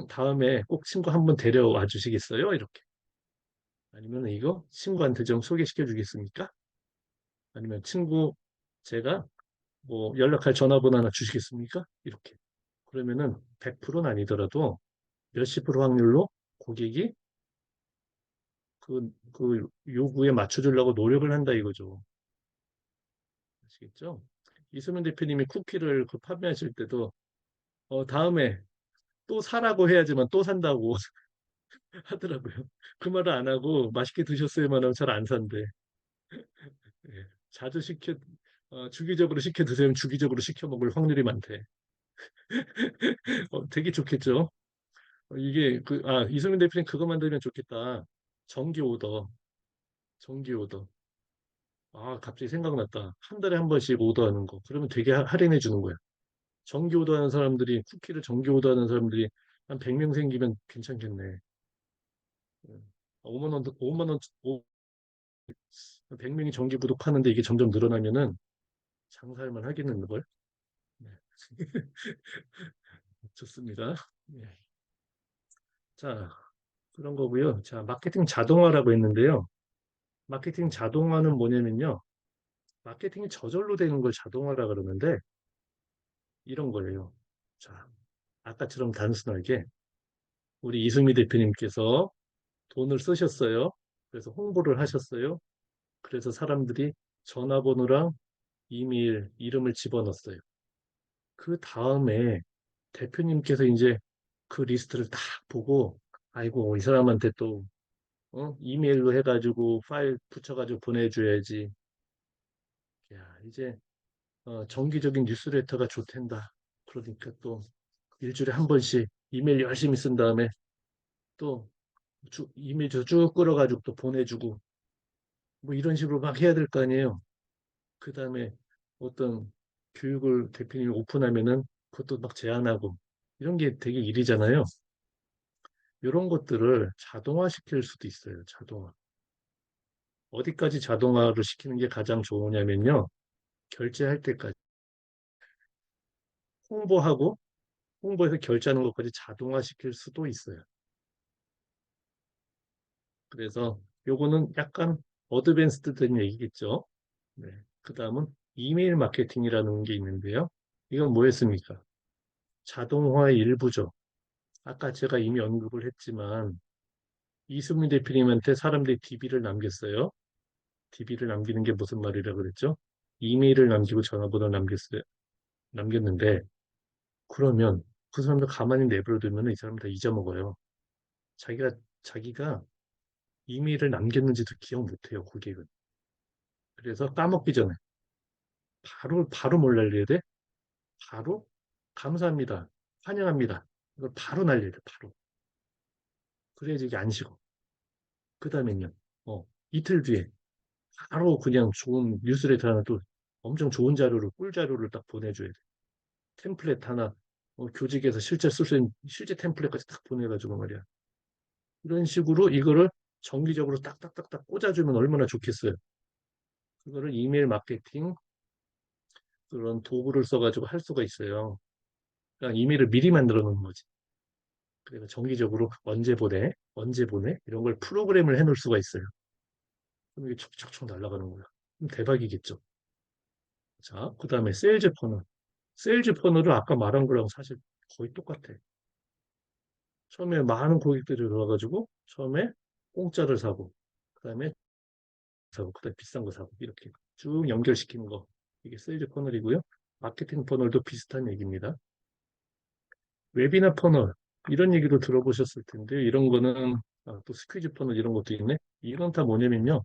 다음에 꼭 친구 한 번 데려와 주시겠어요? 이렇게. 아니면 이거 친구한테 좀 소개시켜 주겠습니까? 아니면 친구 제가 뭐 연락할 전화번호 하나 주시겠습니까? 이렇게. 그러면은 100%는 아니더라도 몇십 프로 확률로 고객이 그 요구에 맞춰주려고 노력을 한다 이거죠. 아시겠죠? 이수민 대표님이 쿠키를 판매하실 때도 다음에 또 사라고 해야지만 또 산다고 하더라고요. 그 말을 안 하고 맛있게 드셨어요만 하면 잘 안 산대. 예. 자주 주기적으로 시켜 드세요. 주기적으로 시켜 먹을 확률이 많대. 되게 좋겠죠? 이게 이수민 대표님 그거 만들면 좋겠다. 정기 오더, 정기 오더. 갑자기 생각났다. 한 달에 한 번씩 오더하는 거. 그러면 되게 할인해 주는 거야. 정기 오더하는 사람들이, 쿠키를 정기 오더하는 사람들이 한 100명 생기면 괜찮겠네. 5만 원, 5만 원, 100명이 정기 구독하는데 이게 점점 늘어나면은 장사할만 하겠는 걸. 네. 좋습니다. 네. 자, 그런 거고요. 자, 마케팅 자동화라고 했는데요. 마케팅 자동화는 뭐냐면요. 마케팅이 저절로 되는 걸 자동화라 그러는데 이런 거예요. 자, 아까처럼 단순하게 우리 이승미 대표님께서 돈을 쓰셨어요. 그래서 홍보를 하셨어요. 그래서 사람들이 전화번호랑 이메일, 이름을 집어넣었어요. 그 다음에 대표님께서 이제 그 리스트를 딱 보고, 아이고, 이 사람한테 또, 이메일로 해가지고 파일 붙여가지고 보내줘야지. 야, 이제, 정기적인 뉴스레터가 좋텐다. 그러니까 또, 일주일에 한 번씩 이메일 열심히 쓴 다음에 또 이메일 쭉 끌어가지고 또 보내주고, 뭐 이런 식으로 막 해야 될 거 아니에요. 그 다음에 어떤 교육을 대표님이 오픈하면은 그것도 막 제안하고 이런 게 되게 일이잖아요. 이런 것들을 자동화 시킬 수도 있어요. 자동화. 어디까지 자동화를 시키는 게 가장 좋으냐면요. 결제할 때까지 홍보하고 홍보해서 결제하는 것까지 자동화 시킬 수도 있어요. 그래서 요거는 약간 어드밴스드 된 얘기겠죠. 네. 그 다음은 이메일 마케팅이라는 게 있는데요. 이건 뭐였습니까? 자동화의 일부죠. 아까 제가 이미 언급을 했지만 이수민 대표님한테 사람들이 DB를 남겼어요. DB를 남기는 게 무슨 말이라고 그랬죠? 이메일을 남기고 전화번호를 남겼는데 그러면 그 사람들 가만히 내버려 두면 이 사람 다 잊어먹어요. 자기가 이메일을 남겼는지도 기억 못해요, 고객은. 그래서 까먹기 전에 바로 뭘 날려야 돼? 바로 감사합니다. 환영합니다. 이걸 바로 날려야 돼, 바로. 그래야지 이게 안 식어. 그 다음에는요, 이틀 뒤에 바로 그냥 좋은 뉴스레터 하나 또 엄청 좋은 꿀 자료를 딱 보내줘야 돼. 템플릿 하나, 교직에서 실제 쓸 수 있는 실제 템플릿까지 딱 보내가지고 말이야. 이런 식으로 이거를 정기적으로 딱딱딱딱 꽂아주면 얼마나 좋겠어요. 그거를 이메일 마케팅 그런 도구를 써가지고 할 수가 있어요. 그냥 이메일을 미리 만들어 놓는 거지. 그래서 정기적으로 언제 보내 이런 걸 프로그램을 해놓을 수가 있어요. 그럼 이게 척척척 날아가는 거야. 그럼 대박이겠죠. 자, 그 다음에 세일즈 퍼널. 세일즈 퍼널을 아까 말한 거랑 사실 거의 똑같아. 처음에 많은 고객들이 들어와가지고 처음에 공짜를 사고 그다음에 비싼 거 사고 이렇게 쭉 연결시키는 거 이게 세일즈 퍼널이고요. 마케팅 퍼널도 비슷한 얘기입니다. 웨비나 퍼널. 이런 얘기도 들어보셨을 텐데요. 이런 거는 또 스퀴즈 퍼널 이런 것도 있네. 이건 다 뭐냐면요.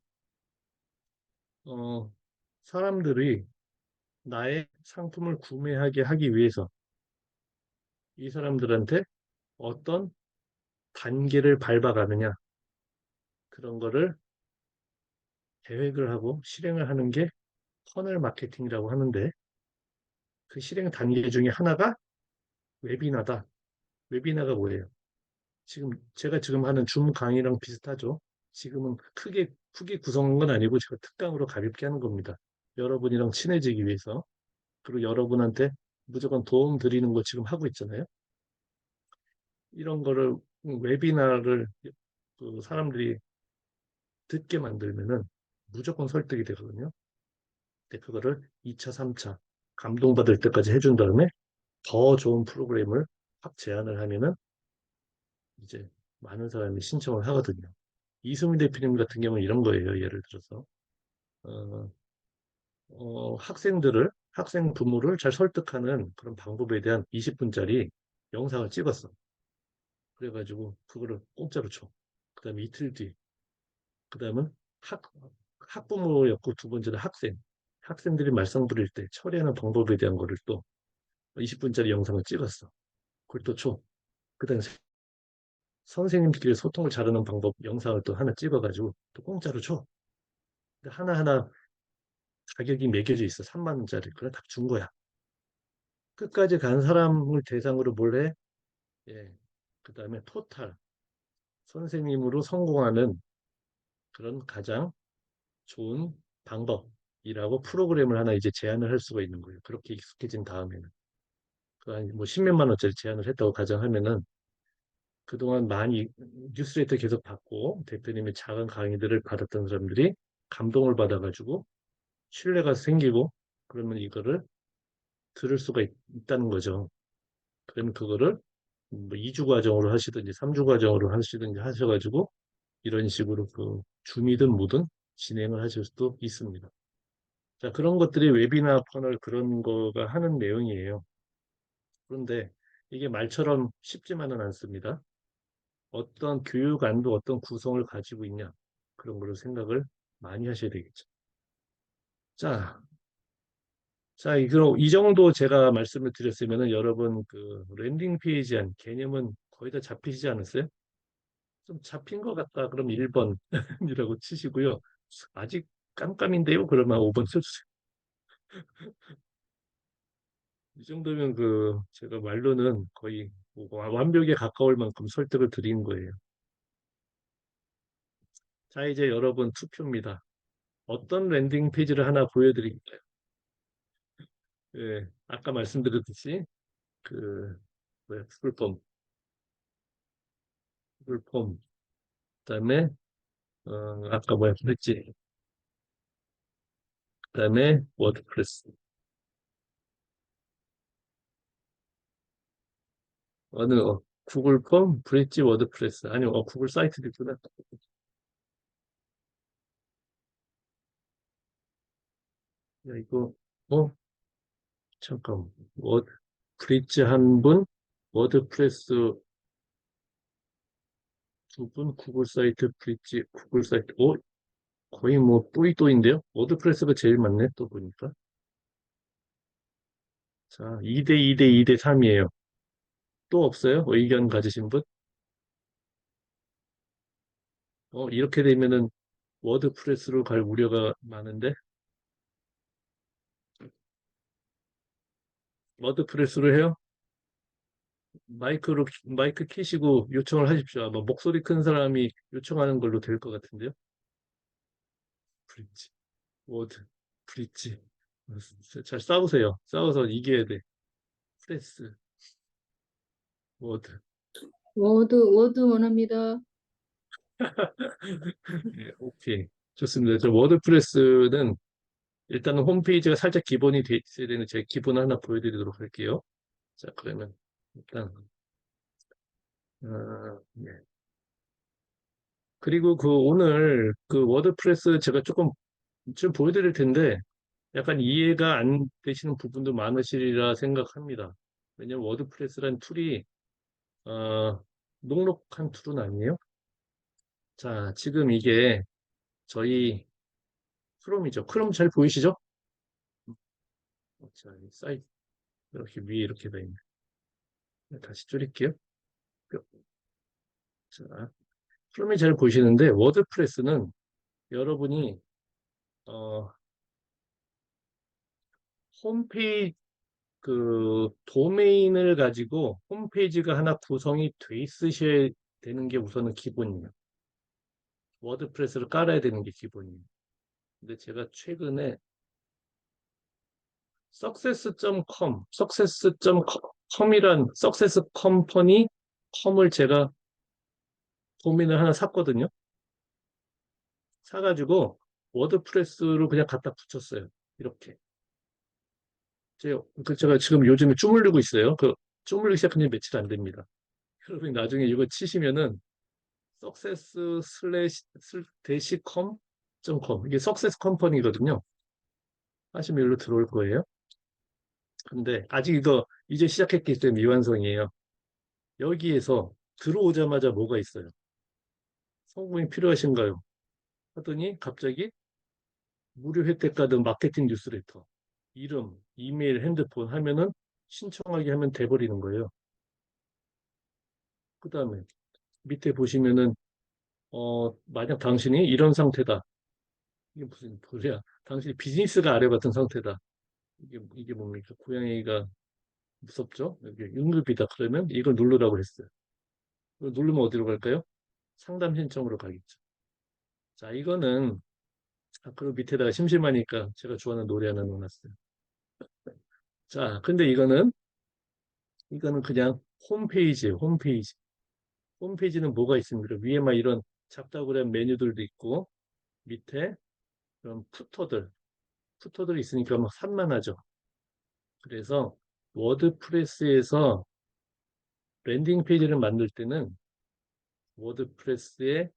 어, 사람들이 나의 상품을 구매하게 하기 위해서 이 사람들한테 어떤 단계를 밟아가느냐 그런 거를 계획을 하고 실행을 하는 게 퍼널 마케팅이라고 하는데 그 실행 단계 중에 하나가 웨비나다. 웨비나가 뭐예요? 제가 지금 하는 줌 강의랑 비슷하죠. 지금은 크게 구성한 건 아니고 제가 특강으로 가볍게 하는 겁니다. 여러분이랑 친해지기 위해서. 그리고 여러분한테 무조건 도움 드리는 거 지금 하고 있잖아요. 이런 거를 웨비나를 그 사람들이 듣게 만들면은 무조건 설득이 되거든요. 근데 그거를 2차, 3차 감동받을 때까지 해준 다음에 더 좋은 프로그램을 확 제안을 하면은 이제 많은 사람이 신청을 하거든요. 이수민 대표님 같은 경우는 이런 거예요. 예를 들어서 어, 학생 부모를 잘 설득하는 그런 방법에 대한 20분짜리 영상을 찍었어. 그래가지고 그거를 공짜로 줘. 그다음에 이틀 뒤, 그다음은 학 학부모였고 두 번째는 학생들이 말썽 부릴 때 처리하는 방법에 대한 거를 또 20분짜리 영상을 찍었어. 그걸 또 줘. 그다음에 선생님끼리 소통을 잘하는 방법 영상을 또 하나 찍어가지고 또 공짜로 줘. 근데 하나하나 가격이 매겨져 있어. 3만 원짜리. 그걸 다 준 거야. 끝까지 간 사람을 대상으로 뭘 해? 예. 그다음에 토탈. 선생님으로 성공하는 그런 가장 좋은 방법이라고 프로그램을 하나 이제 제안을 할 수가 있는 거예요. 그렇게 익숙해진 다음에는. 그뭐 십몇만 원짜리 제안을 했다고 가정하면은 그동안 많이 뉴스레터 계속 받고 대표님의 작은 강의들을 받았던 사람들이 감동을 받아가지고 신뢰가 생기고 그러면 이거를 들을 수가 다는 거죠. 그러면 그거를 뭐 2주 과정으로 하시든지 3주 과정으로 하시든지 하셔가지고 이런 식으로 그 줌이든 뭐든 진행을 하실 수도 있습니다. 자, 그런 것들이 웨비나 퍼널 그런 거가 하는 내용이에요. 그런데 이게 말처럼 쉽지만은 않습니다. 어떤 교육안도 어떤 구성을 가지고 있냐 그런 걸로 생각을 많이 하셔야 되겠죠. 자, 그럼 이 정도 제가 말씀을 드렸으면은 여러분 그 랜딩 페이지 한 개념은 거의 다 잡히시지 않았어요? 좀 잡힌 것 같다. 그럼 1번이라고 치시고요. 아직 깜깜인데요. 그러면 5번 써주세요. 이 정도면 그 제가 말로는 거의 뭐 완벽에 가까울 만큼 설득을 드린 거예요. 자, 이제 여러분 투표입니다. 어떤 랜딩 페이지를 하나 보여드릴까요? 예, 아까 말씀드렸듯이 그 뭐야, 풀폼, 그다음에 아까 뭐야, 그랬지? 그다음에 워드프레스. 구글 폼, 브릿지, 워드프레스. 아니, 구글 사이트도 있구나. 야, 이거 잠깐. 브릿지 한 분, 워드프레스 두 분, 구글 사이트, 브릿지, 구글 사이트. 거의 뭐 또이또인데요. 워드프레스가 제일 많네, 또 보니까. 자, 2대 2대 2대 3이에요. 또 없어요? 의견 가지신 분? 이렇게 되면은 워드프레스로 갈 우려가 많은데, 워드프레스로 해요? 마이크 키시고 요청을 하십시오. 아마 목소리 큰 사람이 요청하는 걸로 될 것 같은데요. 브릿지, 워드, 브릿지. 잘 싸우세요. 싸워서 이겨야 돼. 프레스, 워드. 워드 원합니다. 예, 오케이. 좋습니다. 저 워드프레스는 일단은 홈페이지가 살짝 기본이 돼 있어야 되는 제 기본 하나 보여드리도록 할게요. 자, 그러면 일단, 예. 그리고 그 오늘 그 워드프레스 제가 조금 좀 보여드릴 텐데 약간 이해가 안 되시는 부분도 많으시리라 생각합니다. 왜냐면 워드프레스란 툴이 어, 녹록한 툴은 아니에요. 자, 지금 이게 저희 크롬이죠. 크롬 잘 보이시죠? 자, 이 사이트 이렇게 위에 이렇게 돼 있네. 다시 줄일게요. 뿅. 자, 크롬이 잘 보이시는데 워드프레스는 여러분이 어, 홈페이지 도메인을 가지고 홈페이지가 하나 구성이 돼 있으셔야 되는 게 우선은 기본이에요. 워드프레스를 깔아야 되는 게 기본이에요. 근데 제가 최근에 success.com이란 석세스 컴퍼니 컴을 제가 도메인을 하나 샀거든요. 사가지고 워드프레스로 그냥 갖다 붙였어요. 이렇게. 제가 지금 요즘에 주물르고 있어요. 주물르기 시작한 지 며칠 안 됩니다. 여러분이 나중에 이거 치시면은 석세스 슬래시 대시컴.com 이게 석세스 컴퍼니거든요. 하시면 여기로 들어올 거예요. 근데 아직 이거 이제 시작했기 때문에 미완성이에요. 여기에서 들어오자마자 뭐가 있어요? 성공이 필요하신가요? 하더니 갑자기 무료 혜택 카드 마케팅 뉴스레터 이름, 이메일, 핸드폰 하면은 신청하게 하면 돼버리는 거예요. 그 다음에 밑에 보시면은 만약 당신이 이런 상태다. 이게 무슨 소리야? 당신이 비즈니스가 아래 같은 상태다. 이게 뭡니까? 고양이가 무섭죠? 여기 응급이다. 그러면 이걸 누르라고 했어요. 이걸 누르면 어디로 갈까요? 상담 신청으로 가겠죠. 자, 이거는 그리고 밑에다가 심심하니까 제가 좋아하는 노래 하나 넣어놨어요. 자, 근데 이거는 그냥 홈페이지예요. 홈페이지. 홈페이지는 뭐가 있습니까? 위에 막 이런 잡다구리한 메뉴들도 있고 밑에 그런 푸터들 있으니까 막 산만하죠. 그래서 워드프레스에서 랜딩 페이지를 만들 때는 워드프레스의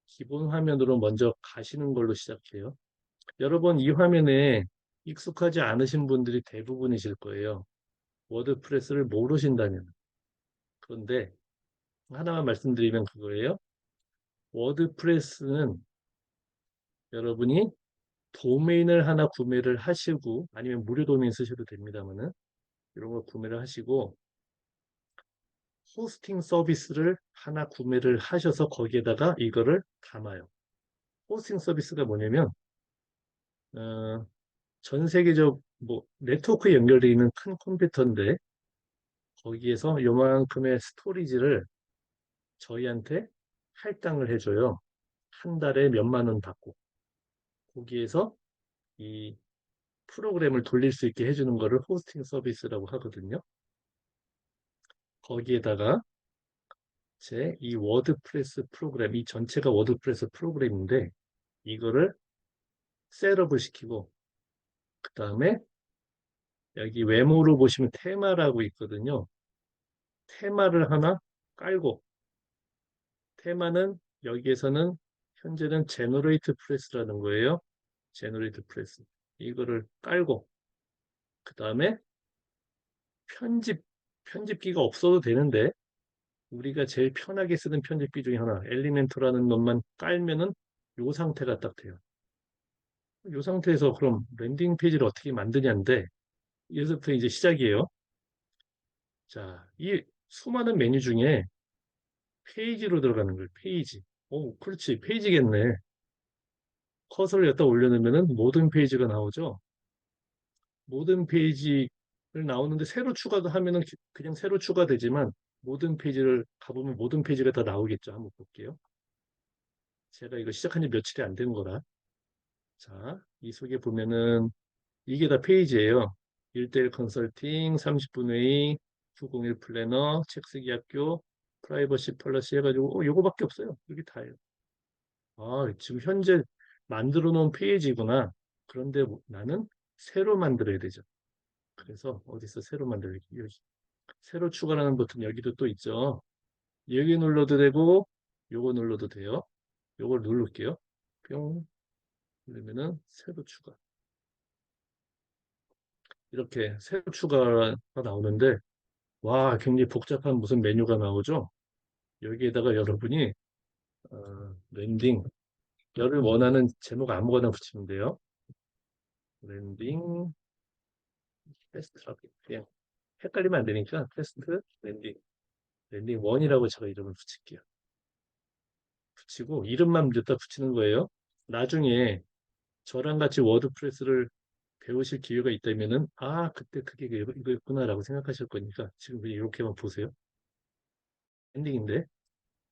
기본 화면으로 먼저 가시는 걸로 시작해요. 여러분 이 화면에 익숙하지 않으신 분들이 대부분이실 거예요. 워드프레스를 모르신다면. 그런데 하나만 말씀드리면 그거예요. 워드프레스는 여러분이 도메인을 하나 구매를 하시고 아니면 무료 도메인 쓰셔도 됩니다만은 이런 걸 구매를 하시고 호스팅 서비스를 하나 구매를 하셔서 거기에다가 이거를 담아요. 호스팅 서비스가 뭐냐면 어, 전 세계적 뭐 네트워크에 연결되어 있는 큰 컴퓨터인데 거기에서 요만큼의 스토리지를 저희한테 할당을 해줘요. 한 달에 몇만 원 받고 거기에서 이 프로그램을 돌릴 수 있게 해주는 거를 호스팅 서비스라고 하거든요. 거기에다가 제 이 워드프레스 프로그램, 이 전체가 워드프레스 프로그램인데 이거를 셋업을 시키고 그 다음에 여기 외모로 보시면 테마라고 있거든요. 테마를 하나 깔고 테마는 여기에서는 현재는 제너레이트 프레스라는 거예요. 제너레이트 프레스. 이거를 깔고 그 다음에 편집 편집기가 없어도 되는데 우리가 제일 편하게 쓰는 편집기 중에 하나 엘리멘토라는 놈만 깔면은 요 상태가 딱 돼요. 이 상태에서 그럼 랜딩 페이지를 어떻게 만드냐인데 여기서부터 이제 시작이에요. 자, 이 수많은 메뉴 중에 페이지로 들어가는 거예요. 페이지. 오, 그렇지. 페이지겠네. 커서를 여기다 올려놓으면은 모든 페이지가 나오죠. 모든 페이지를 나오는데 새로 추가도 하면은 그냥 새로 추가되지만 모든 페이지를 가보면 모든 페이지가 다 나오겠죠. 한번 볼게요. 제가 이거 시작한 지 며칠이 안 된 거라. 자, 이 속에 보면은 이게 다 페이지예요. 1대1 컨설팅, 30분 회의, 901 플래너, 책 쓰기 학교, 프라이버시 펄러시 해가지고 요거밖에 없어요. 여기 다예요. 아, 지금 현재 만들어 놓은 페이지구나. 그런데 나는 새로 만들어야 되죠. 그래서 어디서 새로 만들기? 여기. 새로 추가라는 버튼 여기도 또 있죠. 여기 눌러도 되고 요거 눌러도 돼요. 요걸 누를게요. 뿅 누르면은 새로 추가. 이렇게 새로 추가가 나오는데 와, 굉장히 복잡한 무슨 메뉴가 나오죠? 여기에다가 여러분이 랜딩, 여를 원하는 제목 아무거나 붙이면 돼요. 랜딩, 테스트라고 그냥 헷갈리면 안 되니까 테스트, 랜딩 1이라고 제가 이름을 붙일게요. 붙이고 이름만 넣다 붙이는 거예요. 나중에 저랑 같이 워드프레스를 배우실 기회가 있다면은 아 그때 그게 이거였구나라고 생각하실 거니까 지금 그냥 이렇게만 보세요. 엔딩인데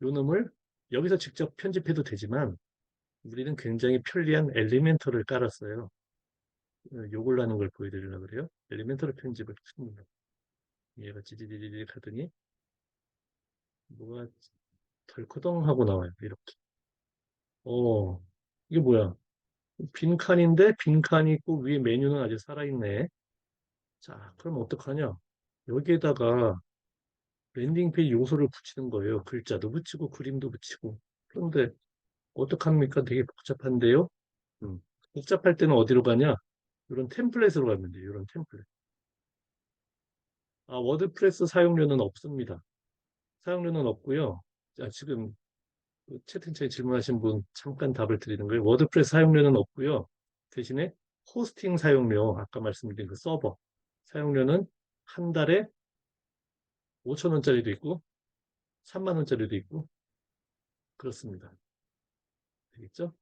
요 놈을 여기서 직접 편집해도 되지만 우리는 굉장히 편리한 엘리멘터를 깔았어요. 요걸 하는 걸 보여드리려고 그래요. 엘리멘터를 편집을 칩니다. 얘가 지지지지 하더니 뭐가 덜커덩 하고 나와요. 이렇게. 어 이게 뭐야? 빈 칸인데 빈 칸이 있고 위에 메뉴는 아직 살아있네. 자, 그럼 어떡하냐? 여기에다가 랜딩 페이지 요소를 붙이는 거예요. 글자도 붙이고 그림도 붙이고. 그런데 어떡합니까? 되게 복잡한데요? 음. 복잡할 때는 어디로 가냐? 이런 템플릿으로 가면 돼요. 이런 템플릿. 아, 워드프레스 사용료는 없습니다. 사용료는 없고요. 자, 지금 그 채팅창에 질문하신 분 잠깐 답을 드리는 거예요. 워드프레스 사용료는 없고요. 대신에 호스팅 사용료, 아까 말씀드린 그 서버 사용료는 한 달에 5천 원짜리도 있고 3만 원짜리도 있고 그렇습니다. 되겠죠?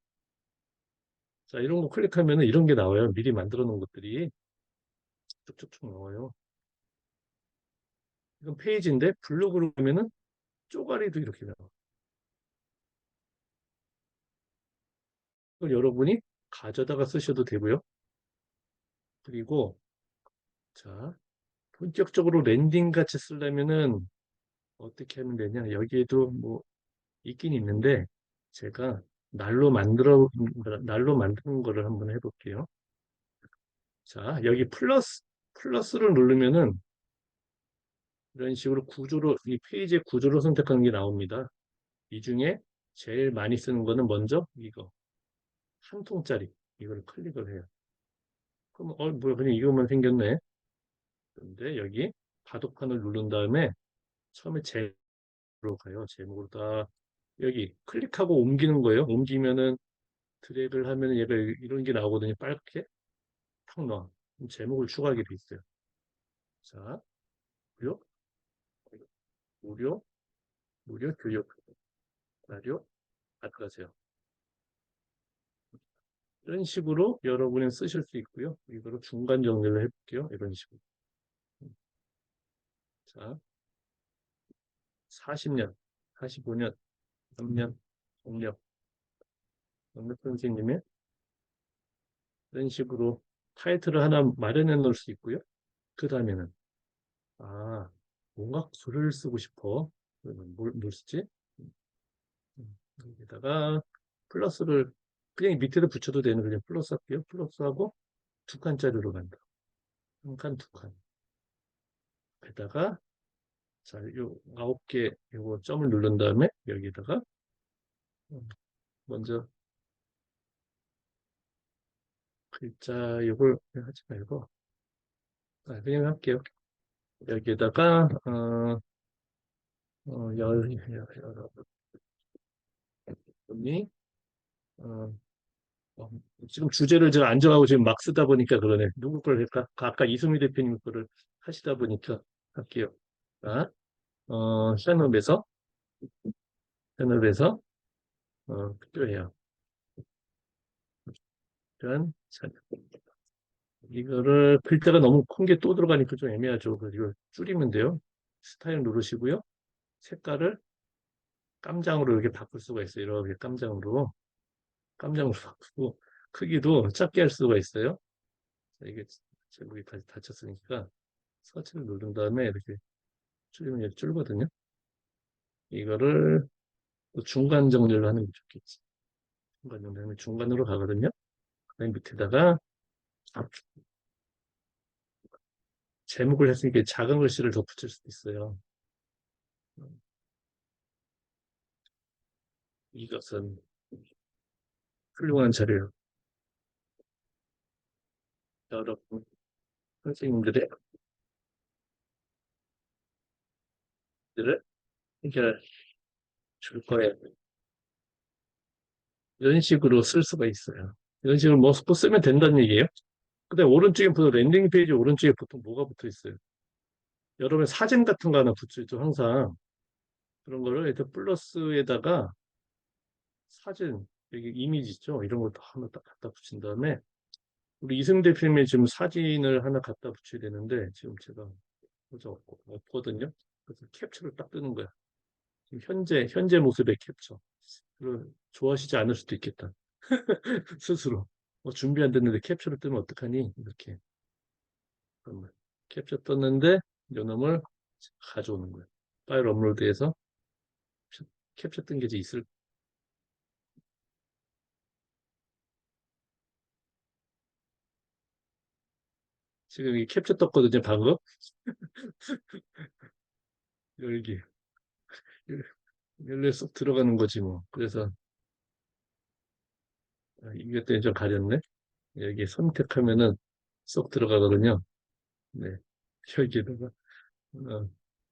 자, 이런 거 클릭하면 이런 게 나와요. 미리 만들어 놓은 것들이 쭉쭉쭉 나와요. 이건 페이지인데 블로그로 가면은 쪼가리도 이렇게 나와요. 이걸 여러분이 가져다가 쓰셔도 되고요. 그리고 자, 본격적으로 랜딩 같이 쓰려면은 어떻게 하면 되냐? 여기에도 뭐 있긴 있는데 제가 날로 만드는 거를 한번 해볼게요. 자, 여기 플러스를 누르면은 이런 식으로 구조로 이 페이지의 구조를 선택하는 게 나옵니다. 이 중에 제일 많이 쓰는 거는 먼저 이거 한 통짜리 이거를 클릭을 해요. 그럼 뭐야 그냥 이것만 생겼네. 그런데 여기 바둑판을 누른 다음에 처음에 제목으로 가요. 제목으로 다 여기 클릭하고 옮기는 거예요. 옮기면은 드래그를 하면 얘가 이런 게 나오거든요. 빨갛게 탁 놔. 그럼 제목을 추가하게 돼 있어요. 자, 무료, 무료, 무료 교육, 라디오, 가져가세요. 이런 식으로 여러분이 쓰실 수 있고요. 이거로 중간 정리를 해볼게요. 이런 식으로. 자, 40년, 45년, 3년, 경력, 경력 선생님의 이런 식으로 타이틀을 하나 마련해 놓을 수 있고요. 그 다음에는, 아, 뭔가 글을 쓰고 싶어. 그러면 뭘 쓰지? 여기다가 플러스를 그냥 밑에다 붙여도 되는 그냥 플러스 할게요. 플러스하고 두 칸짜리로 간다. 한 칸, 두 칸. 게다가 자, 요 9개 요거 점을 누른 다음에 여기다가 먼저 글자 요걸 하지 말고 그냥 할게요. 여기에다가 여러분이 어, 어, 지금 주제를 제가 안 정하고 지금 막 쓰다 보니까 그러네. 누구 걸 할까? 아까 이승미 대표님 거를 하시다 보니까 할게요. 자, 샤넬에서 샤넬에서 필요해요. 일단 이거를 글자가 너무 큰 게 또 들어가니까 좀 애매하죠. 그래서 이걸 줄이면 돼요. 스타일 누르시고요. 색깔을 깜장으로 이렇게 바꿀 수가 있어요. 이렇게 깜장으로 바꾸고 크기도 작게 할 수가 있어요. 자, 이게 제목이 다시 닫혔으니까 서치를 누른 다음에 이렇게 줄이면 이렇게 줄거든요. 이거를 또 중간 정렬로 하는 게 좋겠지. 중간 정렬하면 중간으로 가거든요. 그다음 밑에다가 제목을 했으니까 작은 글씨를 더 붙일 수도 있어요. 이것은 훌륭한 자료예요. 여러분, 선생님들의 를 이렇게 줄 거예요. 이런 식으로 쓸 수가 있어요. 이런 식으로 뭐 쓰면 된다는 얘기예요. 근데 오른쪽에 보통 랜딩 페이지 오른쪽에 보통 뭐가 붙어 있어요? 여러분 사진 같은 거 하나 붙여있죠, 항상. 그런 거를 이렇게 플러스에다가 사진, 여기 이미지 있죠? 이런 것도 하나 딱 갖다 붙인 다음에 우리 이승 대표님이 지금 사진을 하나 갖다 붙여야 되는데 지금 제가 보자 없거든요. 그래서 캡처를 딱 뜨는 거야. 지금 현재 모습의 캡처. 그걸 좋아하시지 않을 수도 있겠다. 스스로. 준비 안 됐는데 캡처를 뜨면 어떡하니? 이렇게. 잠깐만. 캡처 떴는데 요놈을 가져오는 거야. 파일 업로드해서 캡처 뜬 게 이제 있을. 지금 이 캡처 떴거든요, 방금. 열기. 열려 쏙 들어가는 거지 뭐. 그래서 이것 때문에 좀 가렸네. 여기 선택하면은 쏙 들어가거든요. 네. 여기다가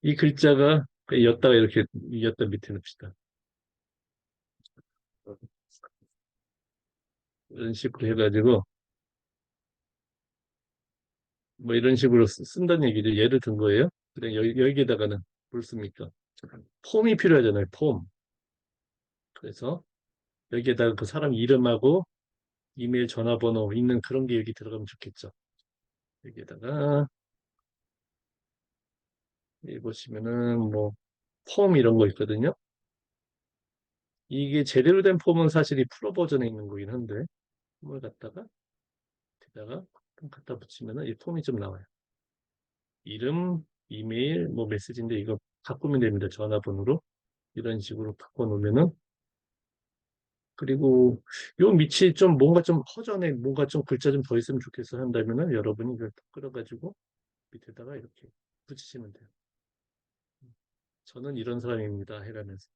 이 글자가 였다가 이렇게 였다 밑에 넣읍시다. 이런 식으로 해가지고 뭐 이런 식으로 쓴다는 얘기죠. 예를 든 거예요. 그래 여기에다가는 뭘 씁니까? 폼이 필요하잖아요. 폼. 그래서 여기에다가 그 사람 이름하고 이메일 전화번호 있는 그런 게 여기 들어가면 좋겠죠. 여기에다가 여기 보시면은 뭐 폼 이런 거 있거든요. 이게 제대로 된 폼은 사실 이 프로 버전에 있는 거긴 한데 폼을 갖다가 여기다가 갖다 붙이면은 이 폼이 좀 나와요. 이름, 이메일, 뭐 메시지인데 이거 바꾸면 됩니다. 전화번호로 이런 식으로 바꿔놓으면은 그리고 요 밑이 좀 뭔가 좀 허전해 뭔가 좀 글자 좀 더 있으면 좋겠어 한다면은 여러분이 이걸 딱 끌어가지고 밑에다가 이렇게 붙이시면 돼요. 저는 이런 사람입니다. 해가면서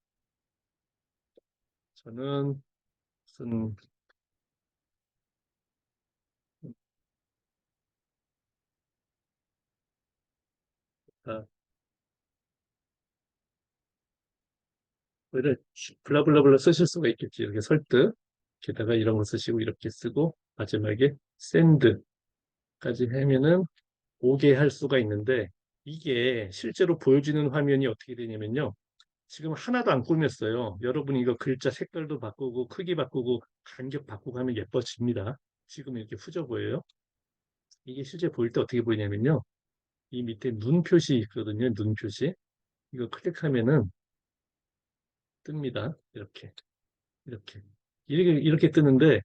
저는 무슨 아, 뭐 이런 블라블라블라 쓰실 수가 있겠지. 이렇게 설득 게다가 이런 거 쓰시고 이렇게 쓰고 마지막에 샌드까지 하면은 오게 할 수가 있는데 이게 실제로 보여지는 화면이 어떻게 되냐면요. 지금 하나도 안 꾸몄어요. 여러분이 이거 글자 색깔도 바꾸고 크기 바꾸고 간격 바꾸고 하면 예뻐집니다. 지금 이렇게 후져 보여요. 이게 실제 보일 때 어떻게 보이냐면요. 이 밑에 눈 표시 있거든요. 눈 표시. 이거 클릭하면은 뜹니다. 이렇게. 이렇게 뜨는데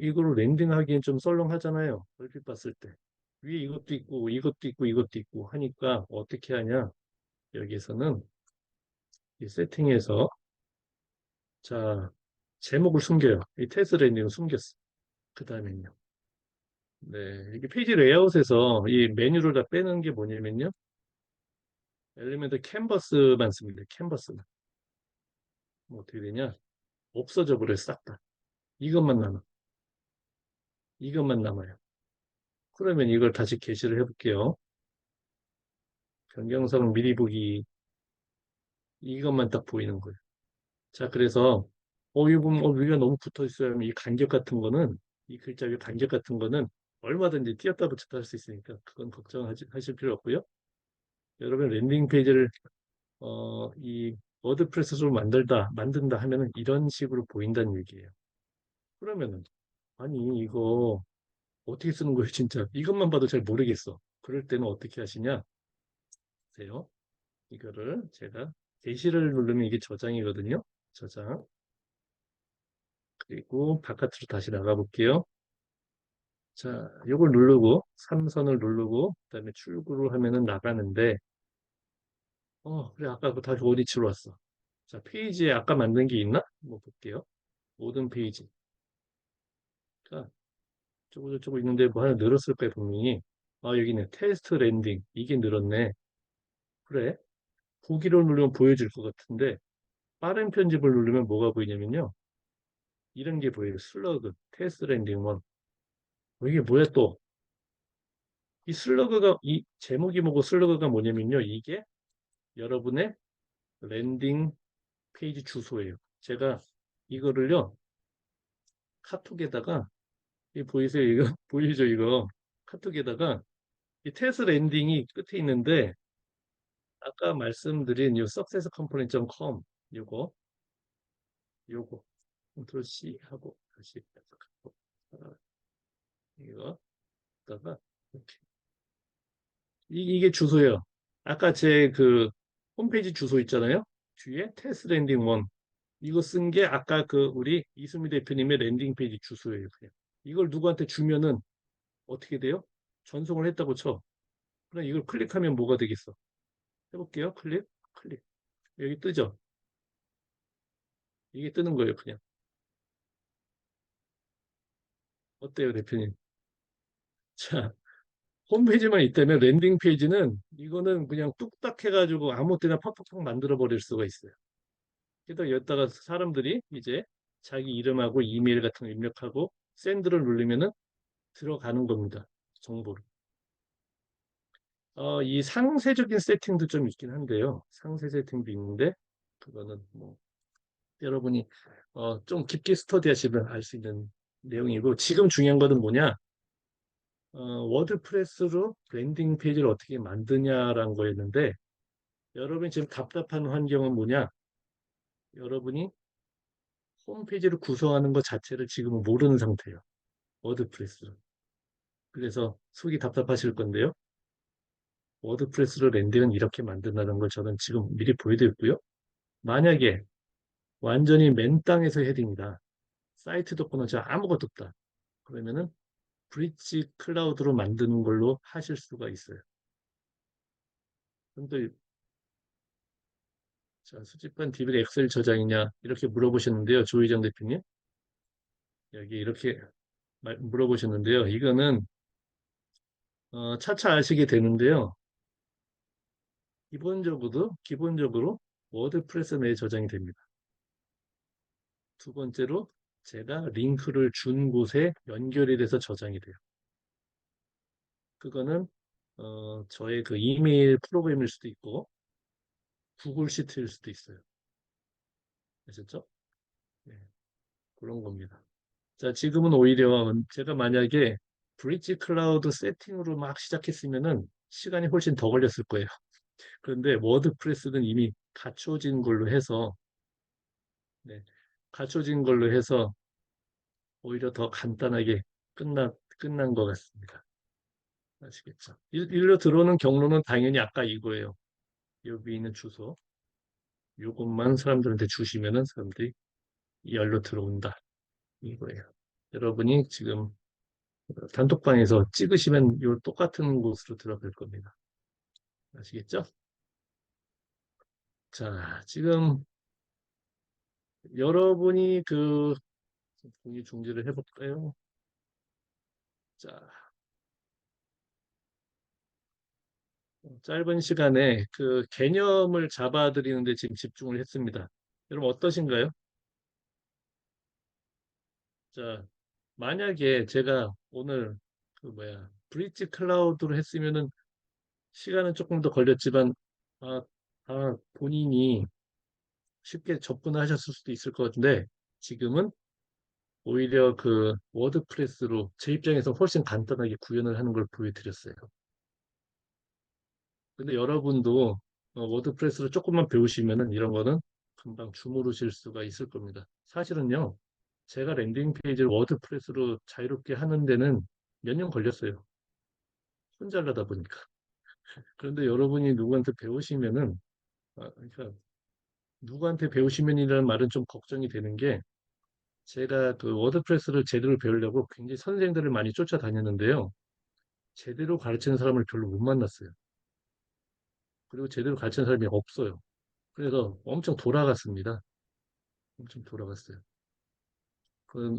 이거를 랜딩하기엔 좀 썰렁하잖아요. 얼핏 봤을 때. 위에 이것도 있고 이것도 있고 이것도 있고 하니까 어떻게 하냐. 여기에서는 이 세팅에서 자 제목을 숨겨요. 이 테스트 랜딩을 숨겼어. 그 다음에는요. 네, 이게 페이지 레이아웃에서 이 메뉴를 다 빼는 게 뭐냐면요. 엘리멘트 캔버스만 씁니다. 캔버스만. 뭐 어떻게 되냐? 없어져 버려요, 싹 다. 이것만 남아. 이것만 남아요. 그러면 이걸 다시 게시를 해볼게요. 변경사항 미리 보기. 이것만 딱 보이는 거예요. 자, 그래서 이거 보면 위가 너무 붙어 있어요. 하면 이 간격 같은 거는 이 글자 위 간격 같은 거는 얼마든지 띄었다 붙였다 할 수 있으니까 그건 걱정하실 필요 없고요. 여러분 랜딩 페이지를 이 워드프레스로 만든다 하면은 이런 식으로 보인다는 얘기예요. 그러면은 아니 이거 어떻게 쓰는 거예요, 진짜? 이것만 봐도 잘 모르겠어. 그럴 때는 어떻게 하시냐? 보세요. 이거를 제가 게시를 누르면 이게 저장이거든요. 저장. 그리고 바깥으로 다시 나가 볼게요. 자, 이걸 누르고 삼선을 누르고 그다음에 출구를 하면은 나가는데 그래 아까 그 다시 어디치로 왔어. 자, 페이지에 아까 만든 게 있나? 뭐 볼게요. 모든 페이지. 자, 저거 있는데 뭐 하나 늘었을 거야 분명히. 여기 있네. 테스트 랜딩. 이게 늘었네. 그래. 보기를 누르면 보여질 것 같은데 빠른 편집을 누르면 뭐가 보이냐면요. 이런 게 보여요. 슬러그, 테스트 랜딩 원. 이게 뭐야 또? 이 제목이 뭐고 슬러그가 뭐냐면요. 이게 여러분의 랜딩 페이지 주소예요. 제가 이거를요, 카톡에다가, 이 보이세요? 이거? 보이죠? 이거? 카톡에다가 이 테스 랜딩이 끝에 있는데, 아까 말씀드린 이 successcomponent.com 요거 컨트롤 C 하고 다시 하고 이거 다가 이렇게 이게 주소예요. 아까 제 그 홈페이지 주소 있잖아요. 뒤에 테스트 랜딩 원 이거 쓴 게 아까 그 우리 이수미 대표님의 랜딩 페이지 주소예요. 그냥 이걸 누구한테 주면은 어떻게 돼요? 전송을 했다고 쳐. 그럼 이걸 클릭하면 뭐가 되겠어? 해볼게요. 클릭. 여기 뜨죠? 이게 뜨는 거예요. 그냥 어때요, 대표님? 자, 홈페이지만 있다면 랜딩 페이지는 이거는 그냥 뚝딱 해가지고 아무 때나 팍팍팍 만들어 버릴 수가 있어요. 게다가 여기다가 사람들이 이제 자기 이름하고 이메일 같은 거 입력하고 샌드를 누르면은 들어가는 겁니다. 정보를. 이 상세적인 세팅도 좀 있긴 한데요. 상세 세팅도 있는데 그거는 뭐 여러분이 좀 깊게 스터디하시면 알 수 있는 내용이고 지금 중요한 거는 뭐냐? 워드프레스로 랜딩 페이지를 어떻게 만드냐라는 거였는데 여러분이 지금 답답한 환경은 뭐냐? 여러분이 홈페이지를 구성하는 것 자체를 지금은 모르는 상태예요. 워드프레스로. 그래서 속이 답답하실 건데요. 워드프레스로 랜딩은 이렇게 만든다는 걸 저는 지금 미리 보여드렸고요. 만약에 완전히 맨 땅에서 헤딩이다. 사이트도 없거나 저 아무것도 없다. 그러면은 브릿지 클라우드로 만드는 걸로 하실 수가 있어요. 근데 자, 수집한 DB 엑셀 저장이냐 이렇게 물어보셨는데요. 조희정 대표님. 여기 이렇게 물어보셨는데요. 이거는 차차 아시게 되는데요. 기본적으로 워드프레스 내에 저장이 됩니다. 두 번째로 제가 링크를 준 곳에 연결이 돼서 저장이 돼요. 그거는 저의 그 이메일 프로그램일 수도 있고 구글 시트일 수도 있어요. 아셨죠? 네, 그런 겁니다. 자, 지금은 오히려 제가 만약에 브릿지 클라우드 세팅으로 막 시작했으면은 시간이 훨씬 더 걸렸을 거예요. 그런데 워드프레스는 이미 갖춰진 걸로 해서 네, 갖춰진 걸로 해서 오히려 더 간단하게 끝난 것 같습니다. 아시겠죠? 일로 들어오는 경로는 당연히 아까 이거예요. 여기 있는 주소. 요것만 사람들한테 주시면은 사람들이 열로 들어온다. 이거예요. 여러분이 지금 단톡방에서 찍으시면 요 똑같은 곳으로 들어갈 겁니다. 아시겠죠? 자, 지금 여러분이 그 공유 중지를 해볼까요? 자, 짧은 시간에 그 개념을 잡아드리는데 지금 집중을 했습니다. 여러분 어떠신가요? 자, 만약에 제가 오늘 그 뭐야 브릿지 클라우드로 했으면은 시간은 조금 더 걸렸지만 아, 본인이 쉽게 접근하셨을 수도 있을 것 같은데 지금은 오히려 그 워드프레스로 제 입장에서 훨씬 간단하게 구현을 하는 걸 보여드렸어요. 근데 여러분도 워드프레스로 조금만 배우시면은 이런 거는 금방 주무르실 수가 있을 겁니다. 사실은요, 제가 랜딩 페이지를 워드프레스로 자유롭게 하는 데는 몇 년 걸렸어요. 혼자 하다 보니까. 그런데 여러분이 누구한테 배우시면은, 그러니까 누구한테 배우시면이라는 말은 좀 걱정이 되는 게 제가 그 워드프레스를 제대로 배우려고 굉장히 선생들을 많이 쫓아다녔는데요. 제대로 가르치는 사람을 별로 못 만났어요. 그리고 제대로 가르치는 사람이 없어요. 그래서 엄청 돌아갔습니다. 엄청 돌아갔어요.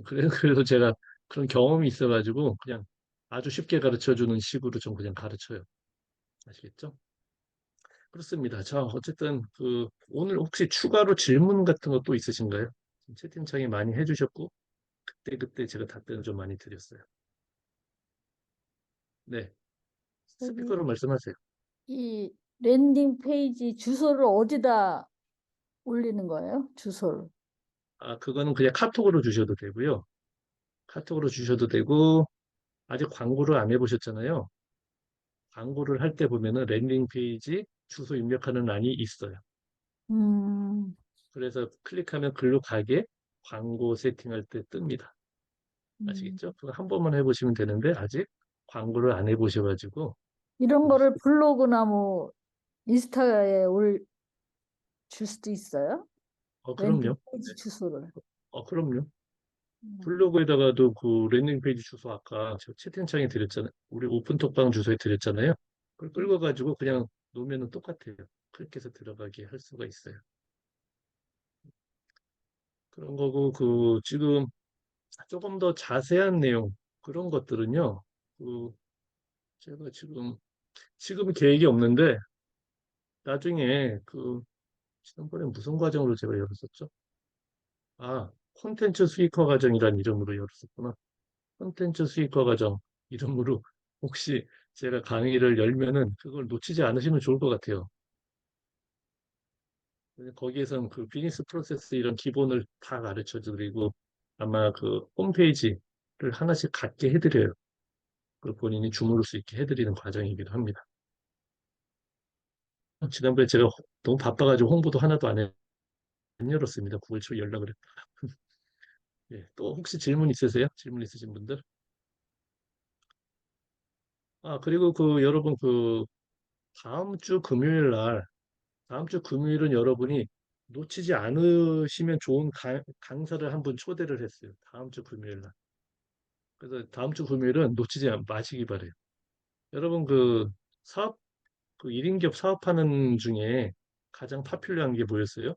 그래서 제가 그런 경험이 있어가지고 그냥 아주 쉽게 가르쳐주는 식으로 좀 그냥 가르쳐요. 아시겠죠? 그렇습니다. 자, 어쨌든 그 오늘 혹시 추가로 질문 같은 것도 있으신가요? 채팅창에 많이 해주셨고 그때 제가 답변을 좀 많이 드렸어요. 네, 저기 스피커로 말씀하세요. 이 랜딩 페이지 주소를 어디다 올리는 거예요? 주소를. 그거는 그냥 카톡으로 주셔도 되고요. 카톡으로 주셔도 되고, 아직 광고를 안 해보셨잖아요. 광고를 할 때 보면은 랜딩 페이지 주소 입력하는 란이 있어요. 음, 그래서 클릭하면 글로 가게 광고 세팅할 때 뜹니다. 음. 아시겠죠? 그거 한 번만 해보시면 되는데 아직 광고를 안 해보셔가지고 이런 그- 거를 블로그나 뭐 인스타에 줄 수도 있어요? 랜딩 그럼요. 페이지 주소를. 그럼요. 음, 블로그에다가도 그 랜딩 페이지 주소 아까 저 채팅창에 드렸잖아요. 우리 오픈톡방 주소에 드렸잖아요. 그걸 끌어가지고 그냥 놓으면 똑같아요. 클릭해서 들어가게 할 수가 있어요. 그런 거고 그 지금 조금 더 자세한 내용 그런 것들은요. 그 제가 지금 계획이 없는데 나중에 그 지난번에 무슨 과정으로 제가 열었었죠? 콘텐츠 수익화 과정이란 이름으로 열었었구나. 콘텐츠 수익화 과정 이름으로 혹시 제가 강의를 열면은 그걸 놓치지 않으시면 좋을 것 같아요. 거기에선 그 비즈니스 프로세스 이런 기본을 다 가르쳐 드리고 아마 그 홈페이지를 하나씩 갖게 해드려요. 그 본인이 주무를 수 있게 해드리는 과정이기도 합니다. 지난번에 제가 너무 바빠가지고 홍보도 하나도 안 열었습니다. 그걸 저 연락을 했다. 예, 또 혹시 질문 있으세요? 질문 있으신 분들? 그리고 그 여러분 그 다음 주 금요일 날 다음 주 금요일은 여러분이 놓치지 않으시면 좋은 강사를 한 분 초대를 했어요. 다음 주 금요일 날. 그래서 다음 주 금요일은 놓치지 마시기 바래요. 여러분 그 사업, 그 1인 기업 사업하는 중에 가장 파퓰러한 게 뭐였어요?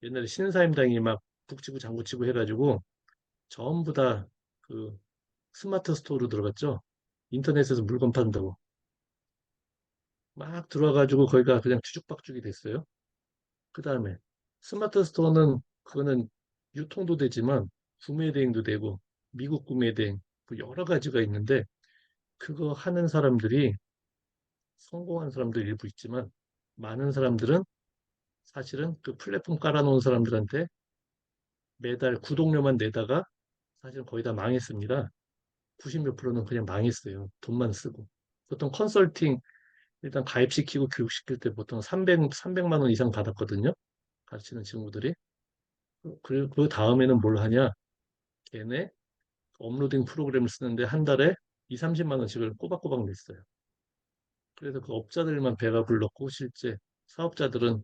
옛날에 신사임당이 막 북치고 장구치고 해가지고 전부 다 그 스마트 스토어로 들어갔죠. 인터넷에서 물건 판다고. 막 들어와가지고 거기가 그냥 뒤죽박죽이 됐어요. 그 다음에 스마트 스토어는 그거는 유통도 되지만 구매 대행도 되고 미국 구매 대행 뭐 여러 가지가 있는데 그거 하는 사람들이 성공한 사람도 일부 있지만 많은 사람들은 사실은 그 플랫폼 깔아놓은 사람들한테 매달 구독료만 내다가 사실 거의 다 망했습니다. 90 몇 프로는 그냥 망했어요. 돈만 쓰고. 보통 컨설팅 일단 가입시키고 교육시킬 때 보통 300만 원 이상 받았거든요. 가르치는 친구들이. 그 다음에는 뭘 하냐? 걔네 업로딩 프로그램을 쓰는데 한 달에 2, 30만 원씩을 꼬박꼬박 냈어요. 그래서 그 업자들만 배가 불렀고 실제 사업자들은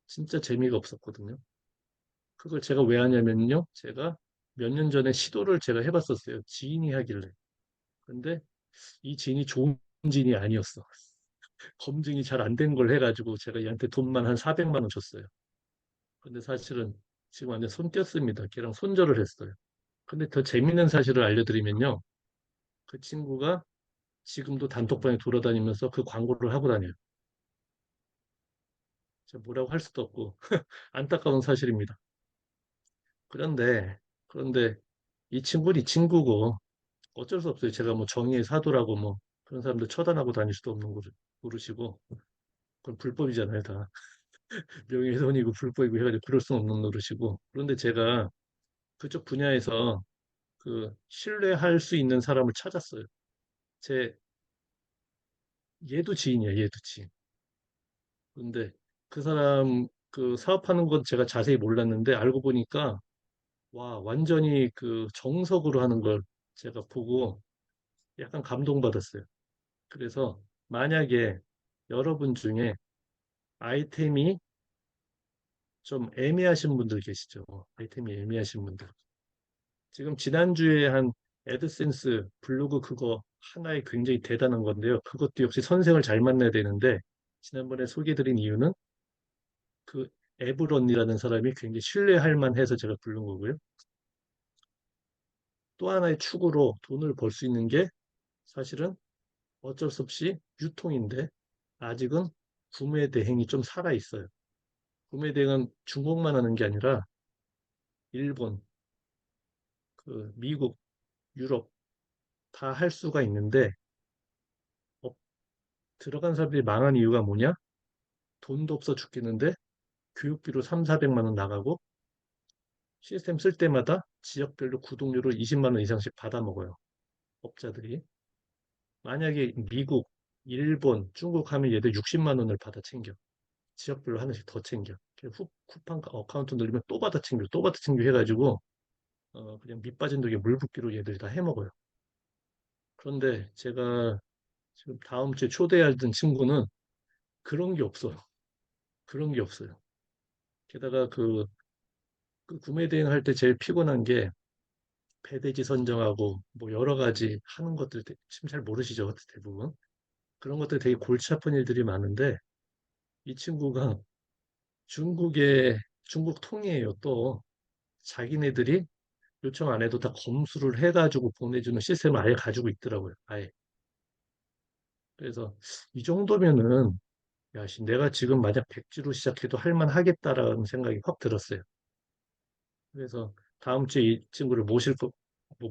진짜 재미가 없었거든요. 그걸 제가 왜 하냐면요. 제가 몇 년 전에 시도를 제가 해봤었어요. 지인이 하길래. 근데 이 지인이 좋은 지인이 아니었어. 검증이 잘 안 된 걸 해가지고 제가 얘한테 돈만 한 400만 원 줬어요. 근데 사실은 지금 완전 손 뗐습니다. 걔랑 손절을 했어요. 근데 더 재밌는 사실을 알려드리면요. 그 친구가 지금도 단톡방에 돌아다니면서 그 광고를 하고 다녀요. 제가 뭐라고 할 수도 없고 안타까운 사실입니다. 그런데 이 친구는 이 친구고 어쩔 수 없어요. 제가 뭐 정의의 사도라고 뭐 그런 사람들 처단하고 다닐 수도 없는 거를 모르시고 그건 불법이잖아요, 다. 명예훼손이고 불법이고 해가지고 그럴 수 없는 노릇이고. 그런데 제가 그쪽 분야에서 그 신뢰할 수 있는 사람을 찾았어요. 제 얘도 지인이야, 얘도 지인. 근데 그 사람 그 사업하는 건 제가 자세히 몰랐는데 알고 보니까 와, 완전히 그 정석으로 하는 걸 제가 보고 약간 감동받았어요. 그래서 만약에 여러분 중에 아이템이 좀 애매하신 분들 계시죠? 아이템이 애매하신 분들. 지금 지난주에 한 애드센스 블로그 그거 하나에 굉장히 대단한 건데요. 그것도 역시 선생을 잘 만나야 되는데 지난번에 소개해드린 이유는 그 에브런이라는 사람이 굉장히 신뢰할 만해서 제가 부른 거고요. 또 하나의 축으로 돈을 벌 수 있는 게 사실은 어쩔 수 없이 유통인데 아직은 구매 대행이 좀 살아 있어요. 구매 대행은 중국만 하는 게 아니라 일본, 그 미국, 유럽 다 할 수가 있는데 들어간 사람들이 망한 이유가 뭐냐? 돈도 없어 죽겠는데 교육비로 3, 400만 원 나가고 시스템 쓸 때마다 지역별로 구독료를 20만 원 이상씩 받아 먹어요. 업자들이. 만약에 미국, 일본, 중국 하면 얘들 60만 원을 받아 챙겨. 지역별로 하나씩 더 챙겨. 쿠팡 어카운트 늘리면 또 받아 챙겨, 또 받아 챙겨 해가지고 그냥 밑 빠진 독에 물 붓기로 얘들이 다 해먹어요. 그런데 제가 지금 다음 주에 초대하던 친구는 그런 게 없어요. 그런 게 없어요. 게다가 그 구매 대행 할 때 제일 피곤한 게 배대지 선정하고 뭐 여러 가지 하는 것들 지금 잘 모르시죠? 대부분. 그런 것들 되게 골치 아픈 일들이 많은데 이 친구가 중국 통이에요. 또 자기네들이 요청 안 해도 다 검수를 해가지고 보내주는 시스템을 아예 가지고 있더라고요. 아예. 그래서 이 정도면은 야, 내가 지금 만약 백지로 시작해도 할만 하겠다라는 생각이 확 들었어요. 그래서 다음 주에 이 친구를 뭐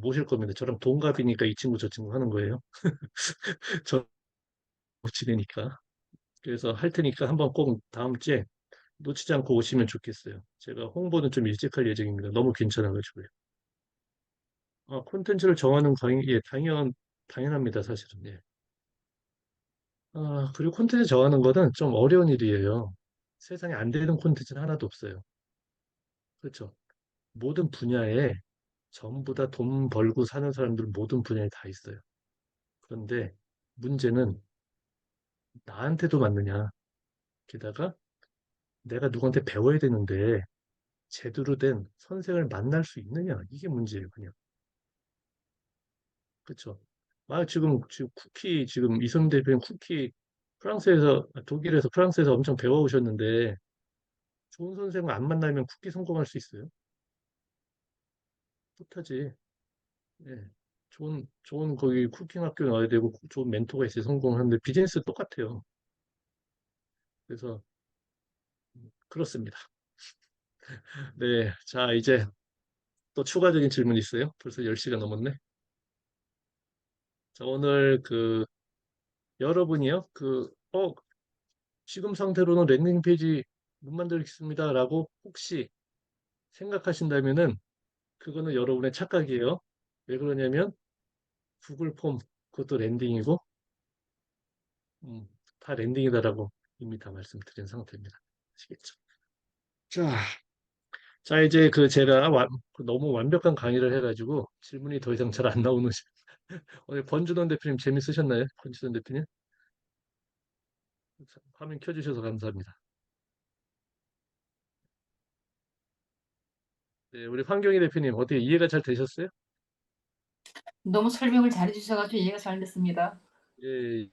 모실 겁니다. 저랑 동갑이니까 이 친구 저 친구 하는 거예요. 저 지내니까. 그래서 할 테니까 한번 꼭 다음 주에 놓치지 않고 오시면 좋겠어요. 제가 홍보는 좀 일찍 할 예정입니다. 너무 괜찮아가지고요. 콘텐츠를 정하는 예, 당연합니다, 사실은. 예. 그리고 콘텐츠 정하는 거는 좀 어려운 일이에요. 세상에 안 되는 콘텐츠는 하나도 없어요. 그렇죠. 모든 분야에 전부 다 돈 벌고 사는 사람들은 모든 분야에 다 있어요. 그런데 문제는 나한테도 맞느냐. 게다가 내가 누구한테 배워야 되는데 제대로 된 선생을 만날 수 있느냐. 이게 문제예요, 그냥. 그렇죠. 지금 쿠키, 지금 이성 대표님 쿠키 독일에서 프랑스에서 엄청 배워오셨는데 좋은 선생을 안 만나면 쿠키 성공할 수 있어요? 못하지. 예. 좋은 거기 쿠킹 학교 나와야 되고 좋은 멘토가 있어야 성공하는데 비즈니스 똑같아요. 그래서 그렇습니다. 네. 자, 이제 또 추가적인 질문 있어요? 벌써 10시가 넘었네. 자, 오늘 여러분이요. 지금 상태로는 랜딩 페이지 못 만들겠습니다라고 혹시 생각하신다면은 그거는 여러분의 착각이에요. 왜 그러냐면 구글 폼 그것도 랜딩이고 음, 다 랜딩이다라고 이미 다 말씀드린 상태입니다. 아시겠죠? 자, 이제 제가 너무 완벽한 강의를 해가지고 질문이 더 이상 잘 안 나오는 오늘 권준원 대표님 재밌으셨나요? 권준원 대표님 화면 켜주셔서 감사합니다. 네, 우리 황경희 대표님 어떻게 이해가 잘 되셨어요? 너무 설명을 잘해 주셔가지고 이해가 잘 됐습니다. 예,